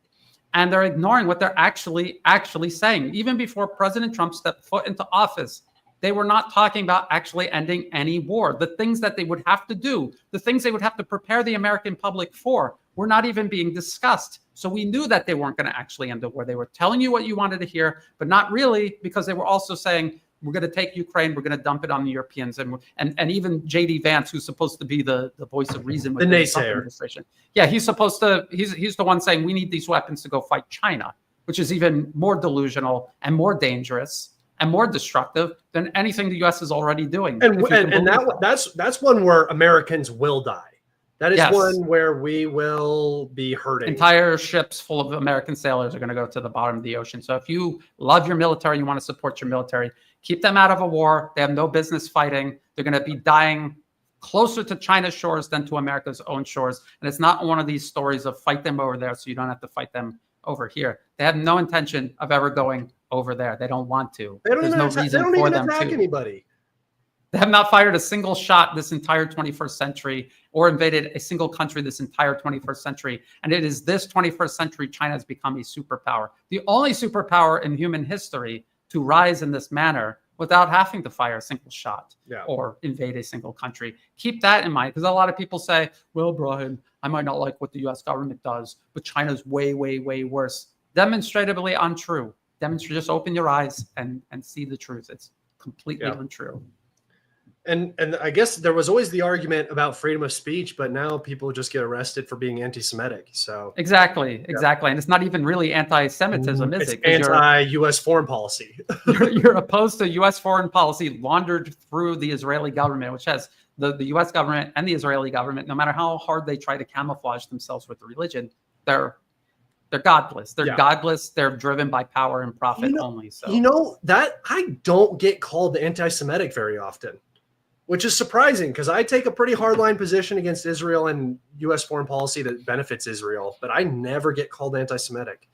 And they're ignoring what they're actually saying. Even before President Trump stepped foot into office, they were not talking about actually ending any war. The things that they would have to do, the things they would have to prepare the American public for, were not even being discussed. So we knew that they weren't going to actually end the war. They were telling you what you wanted to hear, but not really, because they were also saying, we're going to take Ukraine. We're going to dump it on the Europeans, and even J.D. Vance, who's supposed to be the voice of reason with the Trump administration. Yeah, he's the one saying we need these weapons to go fight China, which is even more delusional and more dangerous and more destructive than anything the U.S. is already doing. And that's one where Americans will die. That is one where we will be hurting. Entire ships full of American sailors are going to go to the bottom of the ocean. So if you love your military, you want to support your military, keep them out of a war. They have no business fighting. They're going to be dying closer to China's shores than to America's own shores. And it's not one of these stories of fight them over there so you don't have to fight them over here. They have no intention of ever going over there. They don't want to. There's no reason for them to. Attack anybody. They have not fired a single shot this entire 21st century or invaded a single country this entire 21st century. And it is this 21st century China has become a superpower, the only superpower in human history to rise in this manner without having to fire a single shot or invade a single country. Keep that in mind, because a lot of people say, well, Brian, I might not like what the U.S. government does, but China's way, way, way worse. Demonstrably untrue. Just open your eyes and see the truth. It's completely untrue. And I guess there was always the argument about freedom of speech, but now people just get arrested for being anti-Semitic. So exactly. And it's not even really anti-Semitism, is it? It's anti-U.S. foreign policy. you're opposed to U.S. foreign policy laundered through the Israeli government, which has the U.S. government and the Israeli government, no matter how hard they try to camouflage themselves with religion, they're godless. They're godless. They're driven by power and profit only. So that I don't get called anti-Semitic very often, which is surprising because I take a pretty hardline position against Israel and U.S. foreign policy that benefits Israel, but I never get called anti-Semitic.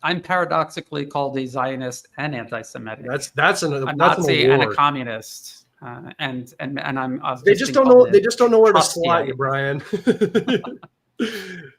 I'm paradoxically called a Zionist and anti-Semitic. That's another. A Nazi and a communist, and I'm. They just don't know. They just don't know where to slot you, Brian.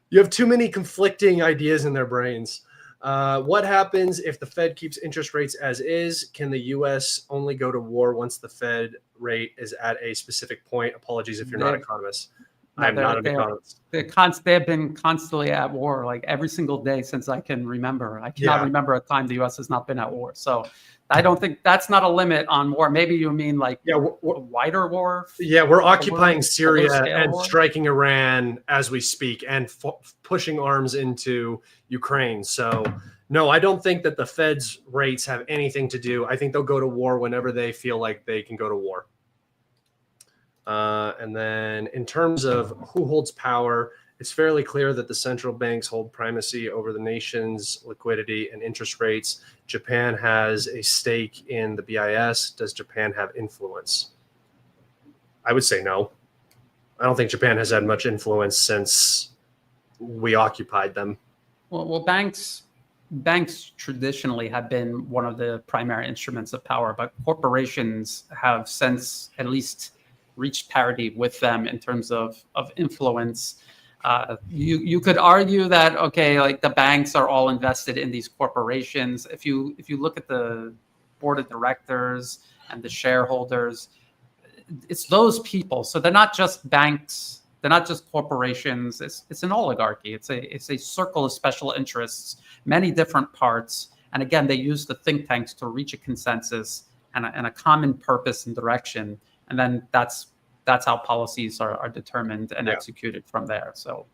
You have too many conflicting ideas in their brains. What happens if the Fed keeps interest rates as is? Can the U.S. only go to war once the Fed rate is at a specific point? Apologies if you're not economists. I'm not an economist. They've been constantly at war, like every single day since I can remember. I cannot remember a time the U.S. has not been at war. So I don't think that's not a limit on war. Maybe you mean like a wider war? Yeah, we're occupying Syria and striking Iran as we speak and pushing arms into Ukraine. So no, I don't think that the Fed's rates have anything to do. I think they'll go to war whenever they feel like they can go to war. And then in terms of who holds power, it's fairly clear that the central banks hold primacy over the nation's liquidity and interest rates. Japan has a stake in the BIS. Does Japan have influence? I would say no. I don't think Japan has had much influence since we occupied them. Well, banks traditionally have been one of the primary instruments of power, but corporations have since at least reached parity with them in terms of influence. You could argue that, okay, like the banks are all invested in these corporations. If you look at the board of directors and the shareholders, it's those people. So they're not just banks, they're not just corporations. It's an oligarchy. It's a circle of special interests, many different parts. And again, they use the think tanks to reach a consensus and a common purpose and direction. And then that's how policies are determined and executed from there. So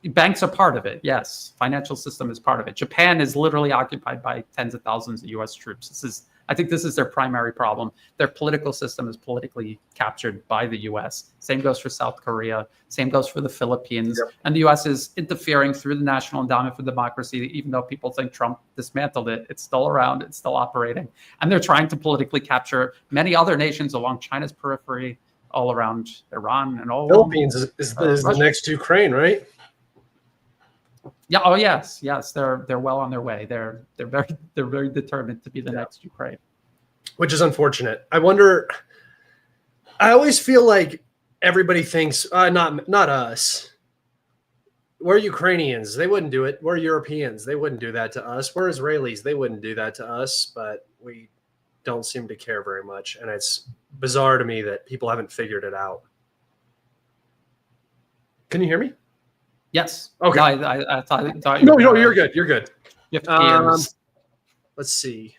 banks are part of it. Yes. Financial system is part of it. Japan is literally occupied by tens of thousands of US troops. I think this is their primary problem. Their political system is politically captured by the US. Same goes for South Korea. Same goes for the Philippines. Yep. And the US is interfering through the National Endowment for Democracy. Even though people think Trump dismantled it, it's still around, it's still operating. And they're trying to politically capture many other nations along China's periphery, all around Iran and all. Philippines is the next Ukraine, right? Yeah. Oh, yes. They're well on their way. They're very determined to be the next Ukraine, which is unfortunate. I wonder. I always feel like everybody thinks not us. We're Ukrainians. They wouldn't do it. We're Europeans. They wouldn't do that to us. We're Israelis. They wouldn't do that to us. But we don't seem to care very much, and it's bizarre to me that people haven't figured it out. Can you hear me? Yes. Okay. No, I thought no, you're good. You're good. You have let's see.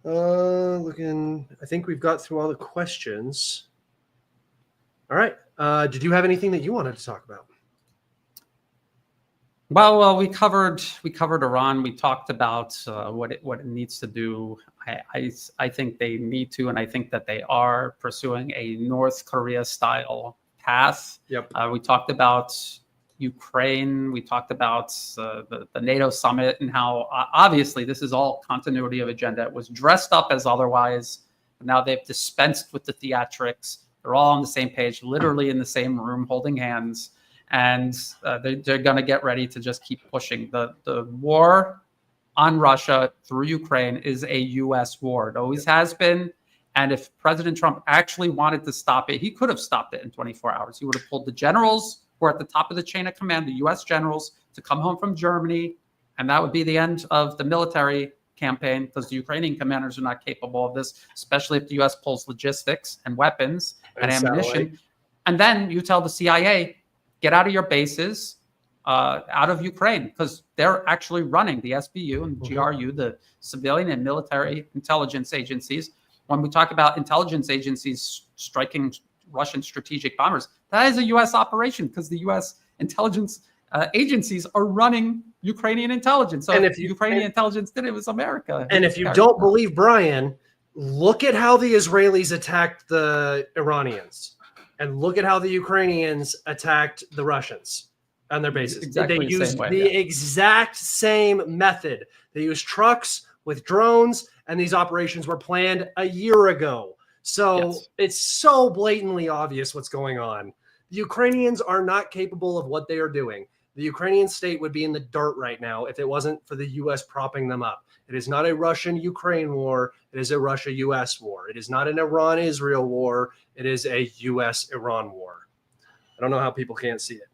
Looking. I think we've got through all the questions. All right. Did you have anything that you wanted to talk about? Well, we covered Iran. We talked about what it needs to do. I think they need to, and I think that they are pursuing a North Korea style path. Yep. We talked about Ukraine. We talked about the NATO summit and how obviously this is all continuity of agenda. It was dressed up as otherwise. But now they've dispensed with the theatrics. They're all on the same page, literally in the same room, holding hands. And they're going to get ready to just keep pushing. The war on Russia through Ukraine is a U.S. war. It always has been. And if President Trump actually wanted to stop it, he could have stopped it in 24 hours. He would have pulled the generals who are at the top of the chain of command, the U.S. generals, to come home from Germany. And that would be the end of the military campaign, because the Ukrainian commanders are not capable of this, especially if the U.S. pulls logistics and weapons and ammunition. And then you tell the CIA, get out of your bases, out of Ukraine, because they're actually running the SBU and GRU, the civilian and military intelligence agencies. When we talk about intelligence agencies striking Russian strategic bombers, that is a U.S. operation, because the U.S. intelligence agencies are running Ukrainian intelligence. So and if Ukrainian intelligence did it, was America. And if you don't believe Brian, look at how the Israelis attacked the Iranians. And look at how the Ukrainians attacked the Russians on their bases. Exactly they used the exact same method. They used trucks with drones, and these operations were planned a year ago. So it's so blatantly obvious what's going on. The Ukrainians are not capable of what they are doing. The Ukrainian state would be in the dirt right now if it wasn't for the U.S. propping them up. It is not a Russian-Ukraine war. It is a Russia-U.S. war. It is not an Iran-Israel war. It is a U.S.-Iran war. I don't know how people can't see it.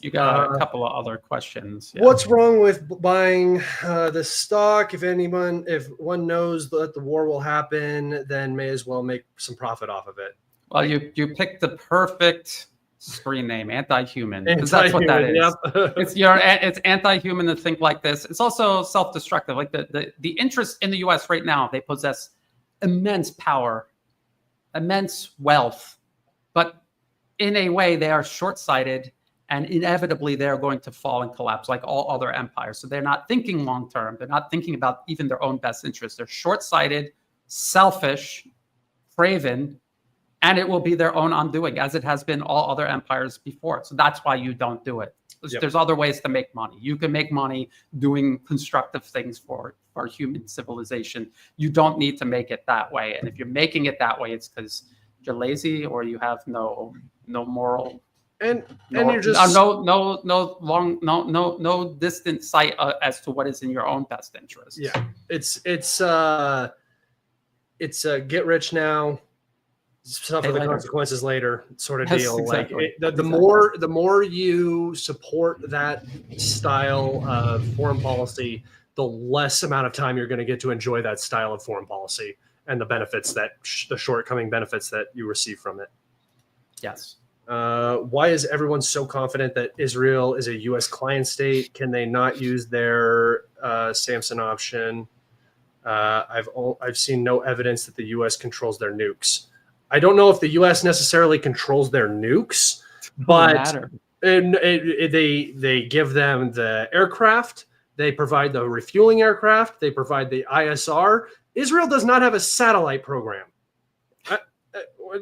You got a couple of other questions. Yeah. What's wrong with buying the stock? If one knows that the war will happen, then may as well make some profit off of it. Well, you picked the perfect screen name, Antihuman, because that's what that is. Yep. It's anti-human to think like this. It's also self-destructive. Like the interest in the U.S. right now, they possess immense power, immense wealth, but in a way they are short-sighted, and inevitably they're going to fall and collapse like all other empires. So they're not thinking long-term. They're not thinking about even their own best interests. They're short-sighted, selfish, craven, and it will be their own undoing, as it has been all other empires before. So that's why you don't do it. There's other ways to make money. You can make money doing constructive things for human civilization. You don't need to make it that way. And if you're making it that way, it's because you're lazy or you have no moral and you're just no distant sight as to what is in your own best interest. Yeah, it's get rich now, suffer the consequences later sort of deal. Exactly. Like the more you support that style of foreign policy, the less amount of time you're going to get to enjoy that style of foreign policy and the benefits the shortcoming benefits that you receive from it. Yes. Why is everyone so confident that Israel is a U.S. client state? Can they not use their Samson option? I've seen no evidence that the U.S. controls their nukes. I don't know if the U.S. necessarily controls their nukes, but they give them the aircraft. They provide the refueling aircraft. They provide the ISR. Israel does not have a satellite program.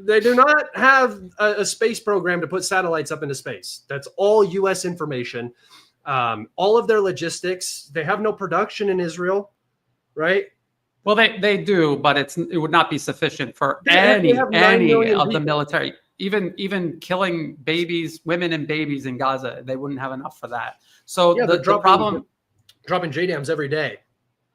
They do not have a space program to put satellites up into space. That's all U.S. information. All of their logistics. They have no production in Israel, right? Well, they do, but it would not be sufficient for any of the military. Even killing babies, women and babies in Gaza, they wouldn't have enough for that. So the problem, dropping JDAMs every day.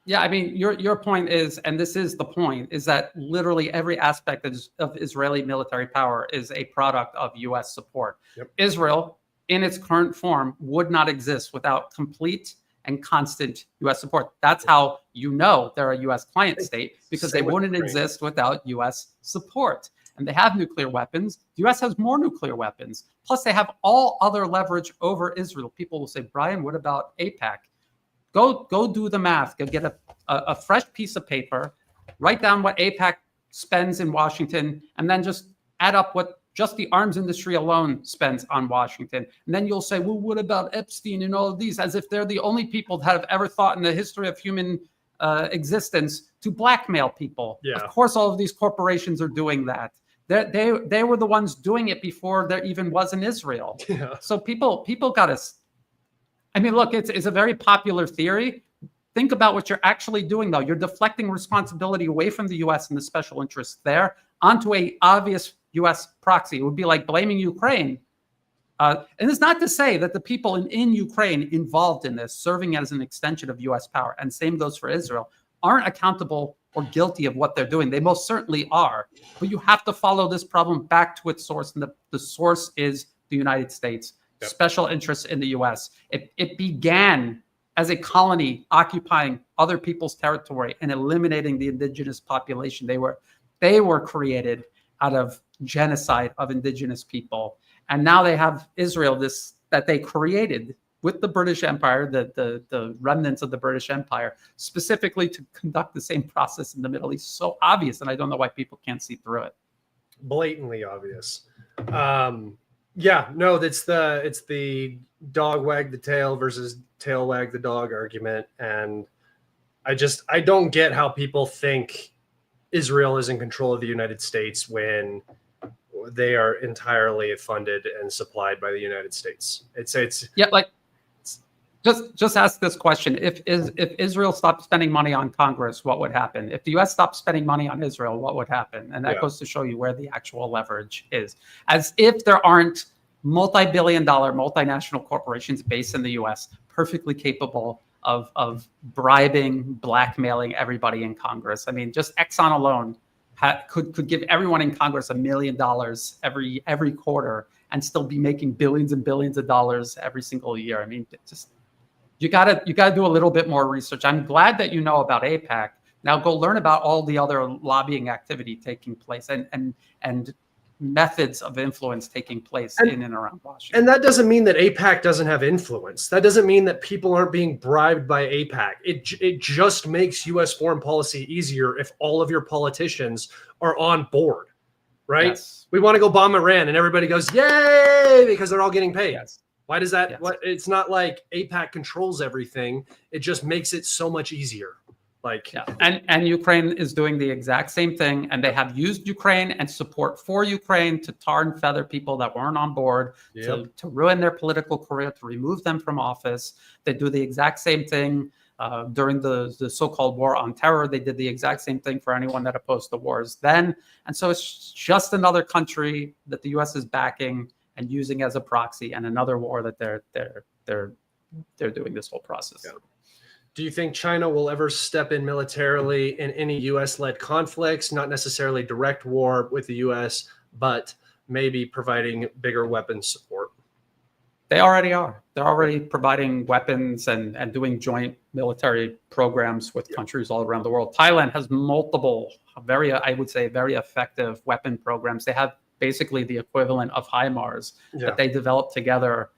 Yeah, I mean, your point is, and this is the point, is that literally every aspect of Israeli military power is a product of U.S. support. Yep. Israel, in its current form, would not exist without complete and constant U.S. support. That's how they're a U.S. client state, because they wouldn't exist without U.S. support. And they have nuclear weapons. The U.S. has more nuclear weapons. Plus, they have all other leverage over Israel. People will say, Brian, what about AIPAC? Go do the math. Go get a fresh piece of paper, write down what AIPAC spends in Washington, and then just add up what just the arms industry alone spends on Washington. And then you'll say, well, what about Epstein and all of these? As if they're the only people that have ever thought in the history of human existence to blackmail people. Yeah. Of course, all of these corporations are doing that. They were the ones doing it before there even was an Israel. Yeah. So people got to... I mean, look, it's a very popular theory. Think about what you're actually doing, though. You're deflecting responsibility away from the U.S. and the special interests there onto a obvious U.S. proxy. It would be like blaming Ukraine. And it's not to say that the people in Ukraine involved in this, serving as an extension of U.S. power, and same goes for Israel, aren't accountable or guilty of what they're doing. They most certainly are. But you have to follow this problem back to its source, and the source is the United States. Yep. Special interests in the U.S. It began as a colony occupying other people's territory and eliminating the indigenous population. They were created out of genocide of indigenous people, and now they have Israel, that they created with the British Empire, the remnants of the British Empire, specifically to conduct the same process in the Middle East. So obvious, and I don't know why people can't see through it. Blatantly obvious. Yeah, no, it's the dog wag the tail versus tail wag the dog argument. And I don't get how people think Israel is in control of the United States when they are entirely funded and supplied by the United States. Just ask this question. If Israel stopped spending money on Congress, what would happen? If the U.S. stopped spending money on Israel, what would happen? And that goes to show you where the actual leverage is. As if there aren't multi-billion-dollar multinational corporations based in the U.S. perfectly capable of bribing, blackmailing everybody in Congress. I mean, just Exxon alone could give everyone in Congress $1 million every quarter, and still be making billions and billions of dollars every single year. I mean, just you gotta do a little bit more research. I'm glad that you know about AIPAC. Now go learn about all the other lobbying activity taking place and methods of influence taking place in and around Washington. And that doesn't mean that AIPAC doesn't have influence. That doesn't mean that people aren't being bribed by AIPAC. It just makes U.S. foreign policy easier if all of your politicians are on board, right? Yes. We want to go bomb Iran, and everybody goes, yay, because they're all getting paid. Yes. Why does that? Yes. What? It's not like AIPAC controls everything. It just makes it so much easier. Like, yeah, and Ukraine is doing the exact same thing, and they have used Ukraine and support for Ukraine to tar and feather people that weren't on board, to ruin their political career, to remove them from office. They do the exact same thing during the so-called war on terror. They did the exact same thing for anyone that opposed the wars then, and so it's just another country that the U.S. is backing and using as a proxy, and another war that they're doing this whole process. Yeah. Do you think China will ever step in militarily in any U.S.-led conflicts, not necessarily direct war with the U.S., but maybe providing bigger weapons support? They already are. They're already providing weapons and doing joint military programs with countries all around the world. Thailand has multiple, very effective weapon programs. They have basically the equivalent of HIMARS that they developed together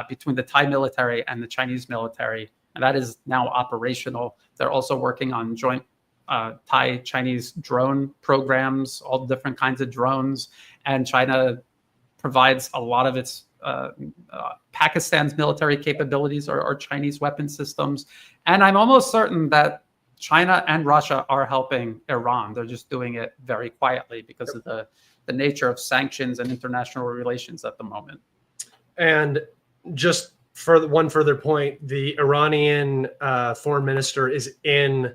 between the Thai military and the Chinese military. And that is now operational. They're also working on joint Thai-Chinese drone programs, all different kinds of drones. And China provides a lot of its Pakistan's military capabilities or Chinese weapon systems. And I'm almost certain that China and Russia are helping Iran. They're just doing it very quietly because of the nature of sanctions and international relations at the moment. And just for one further point, the Iranian foreign minister is in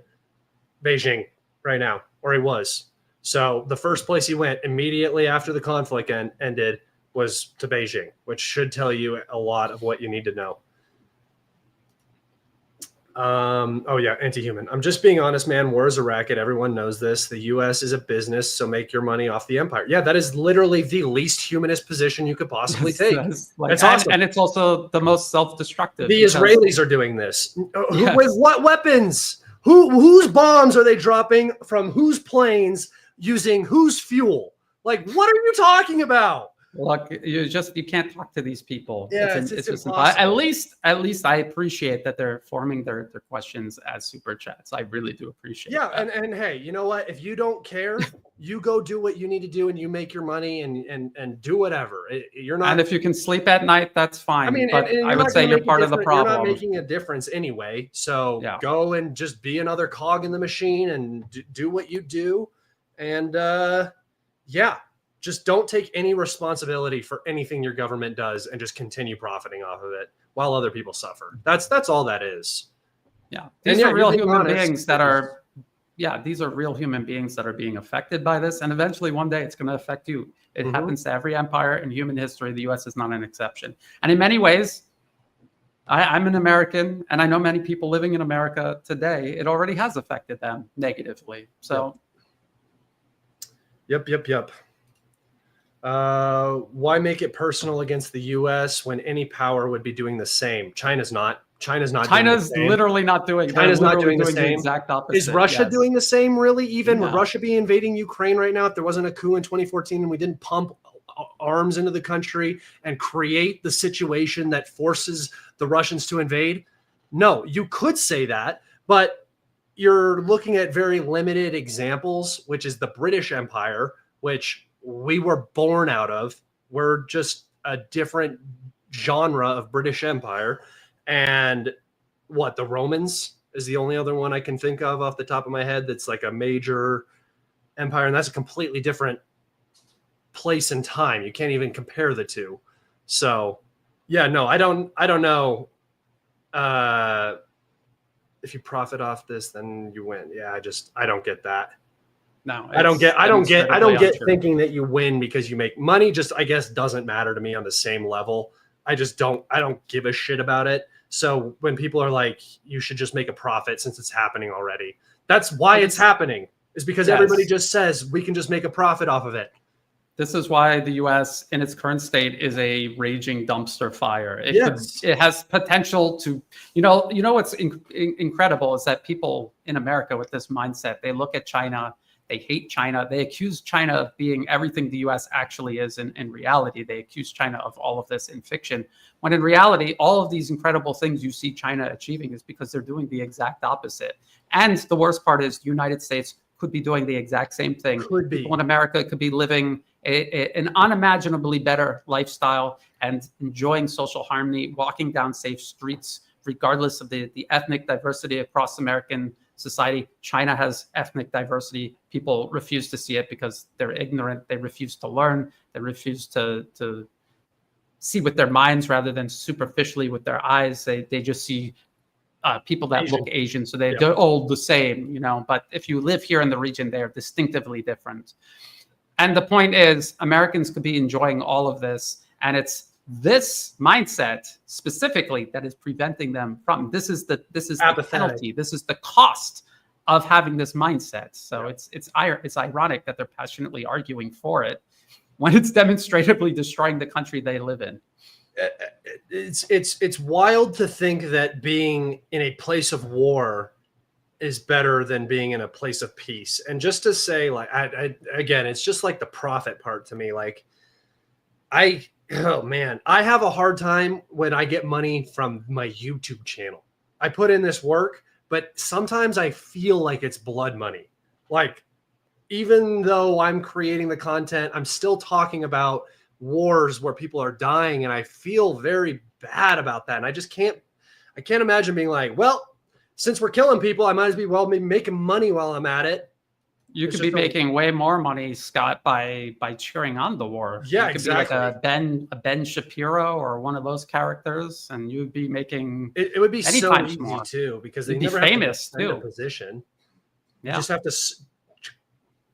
Beijing right now, or he was. So the first place he went immediately after the conflict ended was to Beijing, which should tell you a lot of what you need to know. Oh yeah, Antihuman. I'm just being honest, man. War is a racket. Everyone knows this. The U.S. is a business, so make your money off the empire. Yeah, that is literally the least humanist position you could possibly take. It's awesome. And it's also the most self-destructive. The Israelis are doing this. Yes. With what weapons? Whose bombs are they dropping from whose planes using whose fuel? Like, what are you talking about? Look, you can't talk to these people. Yeah, it's just impossible. At least I appreciate that they're forming their questions as super chats. I really do appreciate that. And hey, you know what? If you don't care, you go do what you need to do and you make your money and do whatever. You're not. And if you can sleep at night, that's fine. I mean, but I would say you're part of the problem. You're not making a difference anyway. So go and just be another cog in the machine and do what you do. And just don't take any responsibility for anything your government does and just continue profiting off of it while other people suffer. That's all that is. Yeah. These are real human beings that are these are real human beings that are being affected by this. And eventually one day it's going to affect you. It happens to every empire in human history. The US is not an exception. And in many ways, I'm an American and I know many people living in America today. It already has affected them negatively. So. Yep. Why make it personal against the U.S. when any power would be doing the same? China's not. China's literally not doing. China's not doing the same. The exact opposite. Is Russia doing the same? Really? Even would Russia be invading Ukraine right now if there wasn't a coup in 2014 and we didn't pump arms into the country and create the situation that forces the Russians to invade? No, you could say that, but you're looking at very limited examples, which is the British Empire, which we were born out of. We're just a different genre of British Empire. And the Romans is the only other one I can think of off the top of my head that's like a major empire. And that's a completely different place and time. You can't even compare the two. So I don't know. If you profit off this, then you win. Yeah, I don't get that. No, I don't get thinking that you win because you make money. Just, I guess, doesn't matter to me on the same level. I don't give a shit about it. So when people are like, you should just make a profit since it's happening already. That's why it's happening, is because everybody just says we can just make a profit off of it. This is why the U.S. in its current state is a raging dumpster fire. Yes. It has potential to, what's incredible is that people in America with this mindset, they look at China, they hate China, they accuse China of being everything the U.S. actually is. In reality, they accuse China of all of this in fiction, when in reality, all of these incredible things you see China achieving is because they're doing the exact opposite. And the worst part is the United States could be doing the exact same thing. Could be. People in America could be living an unimaginably better lifestyle and enjoying social harmony, walking down safe streets, regardless of the ethnic diversity across American society. China has ethnic diversity. People refuse to see it because they're ignorant. They refuse to learn. They refuse to see with their minds rather than superficially with their eyes. They just see people that look Asian, so they're all the same, But if you live here in the region, they're distinctively different. And the point is, Americans could be enjoying all of this, and it's this mindset specifically that is preventing them from. This is the penalty. This is the cost of having this mindset. So it's ironic that they're passionately arguing for it when it's demonstratively destroying the country they live in. It's wild to think that being in a place of war is better than being in a place of peace. And just to say, like, again, it's just like the profit part to me. Like, I have a hard time when I get money from my YouTube channel. I put in this work, but sometimes I feel like it's blood money. Like, even though I'm creating the content, I'm still talking about wars where people are dying, and I feel very bad about that. And I can't imagine being like, well, since we're killing people, I might as well be making money while I'm at it. You could be making way more money, Scott, by cheering on the war. Yeah, you could exactly. be like a Ben Shapiro or one of those characters, and you'd be making it would be so easy more. Too, because they You'd never be famous have to too. Position. Yeah. You just have to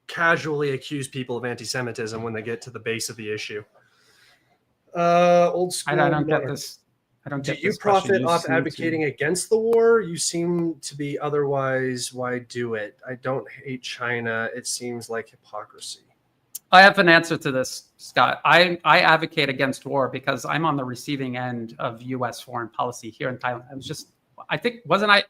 casually accuse people of anti-Semitism when they get to the base of the issue. Old school. I don't get this. Do you profit off advocating against the war? You seem to be otherwise. Why do it? I don't hate China. It seems like hypocrisy. I have an answer to this, Scott. I advocate against war because I'm on the receiving end of U.S. foreign policy here in Thailand.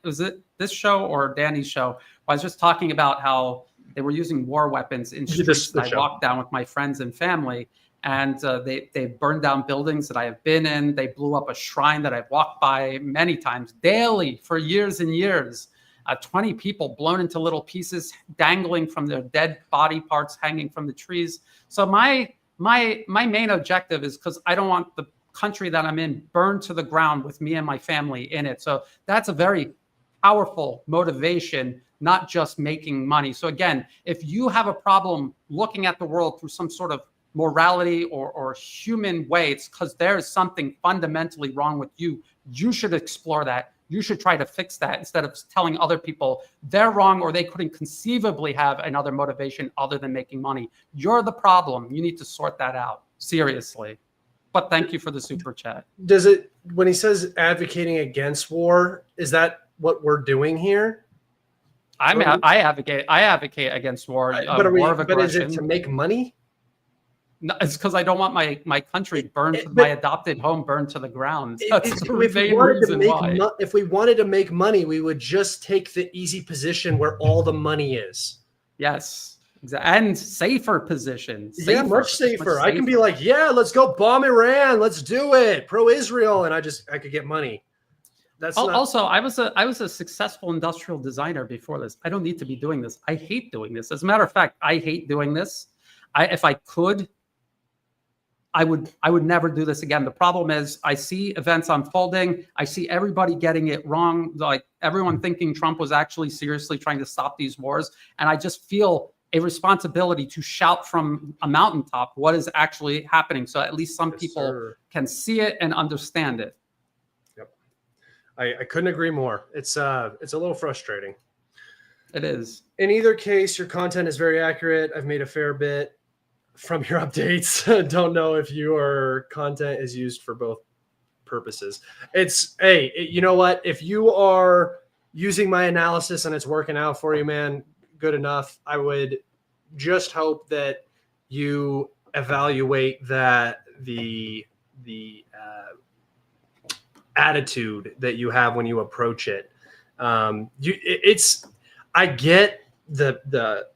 Was it this show or Danny's show? I was just talking about how they were using war weapons in streets that I walked down with my friends and family. And they burned down buildings that I have been in. They blew up a shrine that I've walked by many times daily for years and years. 20 people blown into little pieces, dangling from their dead body parts, hanging from the trees. So my main objective is because I don't want the country that I'm in burned to the ground with me and my family in it. So that's a very powerful motivation, not just making money. So again, if you have a problem looking at the world through some sort of morality or human way, it's because there is something fundamentally wrong with you. You should explore that. You should try to fix that instead of telling other people they're wrong or they couldn't conceivably have another motivation other than making money. You're the problem. You need to sort that out. Seriously. But thank you for the super chat. Does it, when he says advocating against war, is that what we're doing here? I advocate against war. War of aggression. But is it to make money? No, it's because I don't want my country burned, my adopted home burned to the ground. That's the main reason why. If we wanted to make money, we would just take the easy position where all the money is. Yes, exactly. And safer positions. Yeah, much safer. I can be like, yeah, let's go bomb Iran. Let's do it. Pro-Israel. And I could get money. That's also, I was a successful industrial designer before this. I don't need to be doing this. I hate doing this. As a matter of fact, I hate doing this. If I could, I would never do this again. The problem is I see events unfolding. I see everybody getting it wrong. Like everyone thinking Trump was actually seriously trying to stop these wars. And I just feel a responsibility to shout from a mountaintop what is actually happening. So at least some people can see it and understand it. Yep. I couldn't agree more. It's a little frustrating. It is. In either case, your content is very accurate. I've made a fair bit from your updates. Don't know if your content is used for both purposes. You know what? If you are using my analysis and it's working out for you, man, good enough. I would just hope that you evaluate that the attitude that you have when you approach it. I get the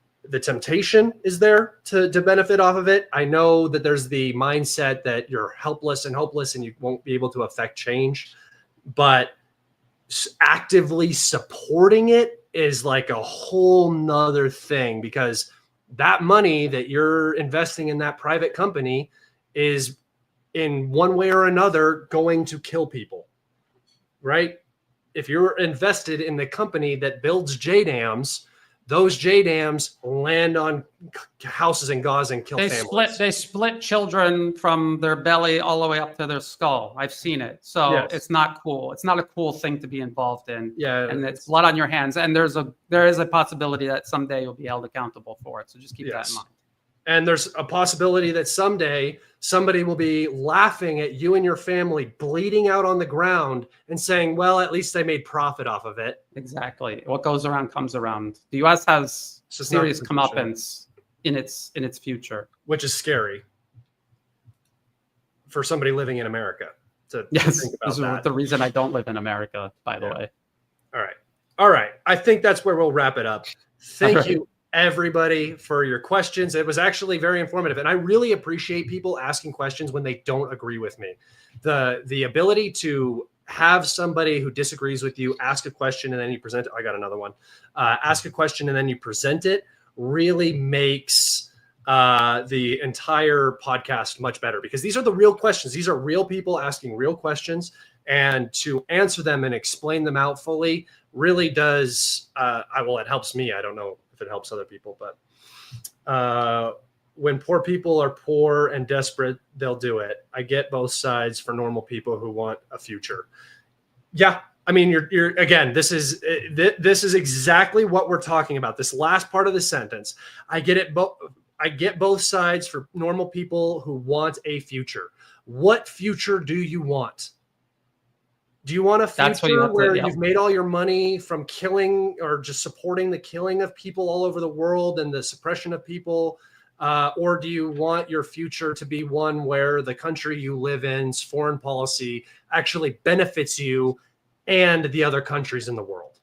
temptation is there to benefit off of it. I know that there's the mindset that you're helpless and hopeless and you won't be able to affect change, but actively supporting it is like a whole nother thing, because that money that you're investing in that private company is in one way or another going to kill people, right? If you're invested in the company that builds JDAMs, those JDAMs land on houses in Gaza and kill families. They split children from their belly all the way up to their skull. I've seen it. So Yes. It's not cool. It's not a cool thing to be involved in. Yeah. And it's blood on your hands. And there is a possibility that someday you'll be held accountable for it. So just keep that in mind. And there's a possibility that someday somebody will be laughing at you and your family bleeding out on the ground and saying, well, at least they made profit off of it. Exactly. What goes around comes around. The U.S. has serious comeuppance in its future. Which is scary for somebody living in America to think about this is the reason I don't live in America, by the way. All right. I think that's where we'll wrap it up. Thank you, everybody, for your questions. It was actually very informative, and I really appreciate people asking questions when they don't agree with me. The ability to have somebody who disagrees with you ask a question and then you present it. I got another one. Ask a question and then you present it really makes the entire podcast much better, because these are the real questions. These are real people asking real questions, and to answer them and explain them out fully really does. It helps me. I don't know if it helps other people, but when poor people are poor and desperate, they'll do it. I get both sides for normal people who want a future. Yeah. I mean, you're again, this is exactly what we're talking about. This last part of the sentence. I get it. I get both sides for normal people who want a future. What future do you want? Do you want a future where you've made all your money from killing or just supporting the killing of people all over the world and the suppression of people? Or do you want your future to be one where the country you live in's foreign policy actually benefits you and the other countries in the world?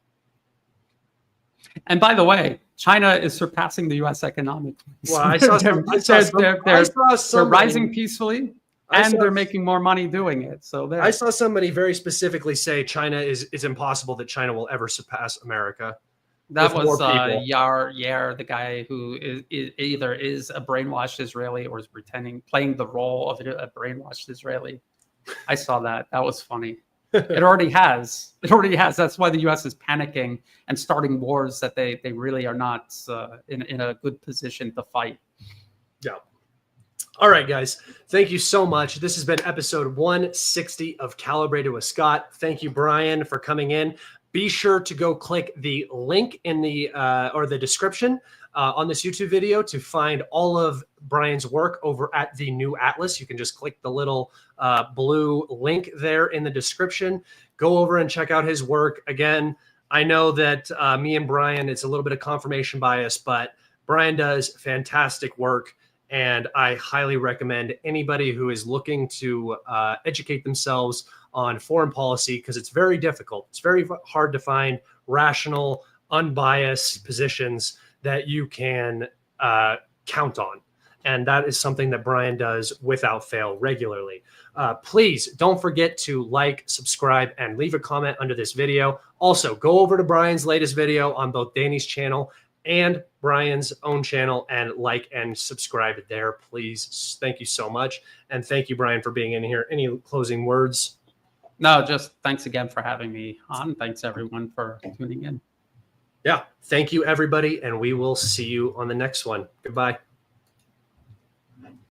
And by the way, China is surpassing the U.S. economically. Well, I saw they're rising peacefully, and they're making more money doing it. So I saw somebody very specifically say China is impossible that China will ever surpass America. That was Yair, the guy who is either a brainwashed Israeli or is playing the role of a brainwashed Israeli. I saw that. That was funny. It already has. That's why the U.S. is panicking and starting wars that they really are not in a good position to fight. Yeah. All right, guys. Thank you so much. This has been episode 160 of Calibrated with Scott. Thank you, Brian, for coming in. Be sure to go click the link in the description on this YouTube video to find all of Brian's work over at the New Atlas. You can just click the little blue link there in the description. Go over and check out his work. Again, I know that me and Brian, it's a little bit of confirmation bias, but Brian does fantastic work. And I highly recommend anybody who is looking to educate themselves on foreign policy, because it's very difficult. It's very hard to find rational, unbiased positions that you can count on. And that is something that Brian does without fail regularly. Please don't forget to like, subscribe, and leave a comment under this video. Also, go over to Brian's latest video on both Danny's channel and Brian's own channel and like and subscribe there, please. Thank you so much. And thank you, Brian, for being in here. Any closing words? No, just thanks again for having me on. Thanks, everyone, for tuning in. Yeah. Thank you, everybody. And we will see you on the next one. Goodbye.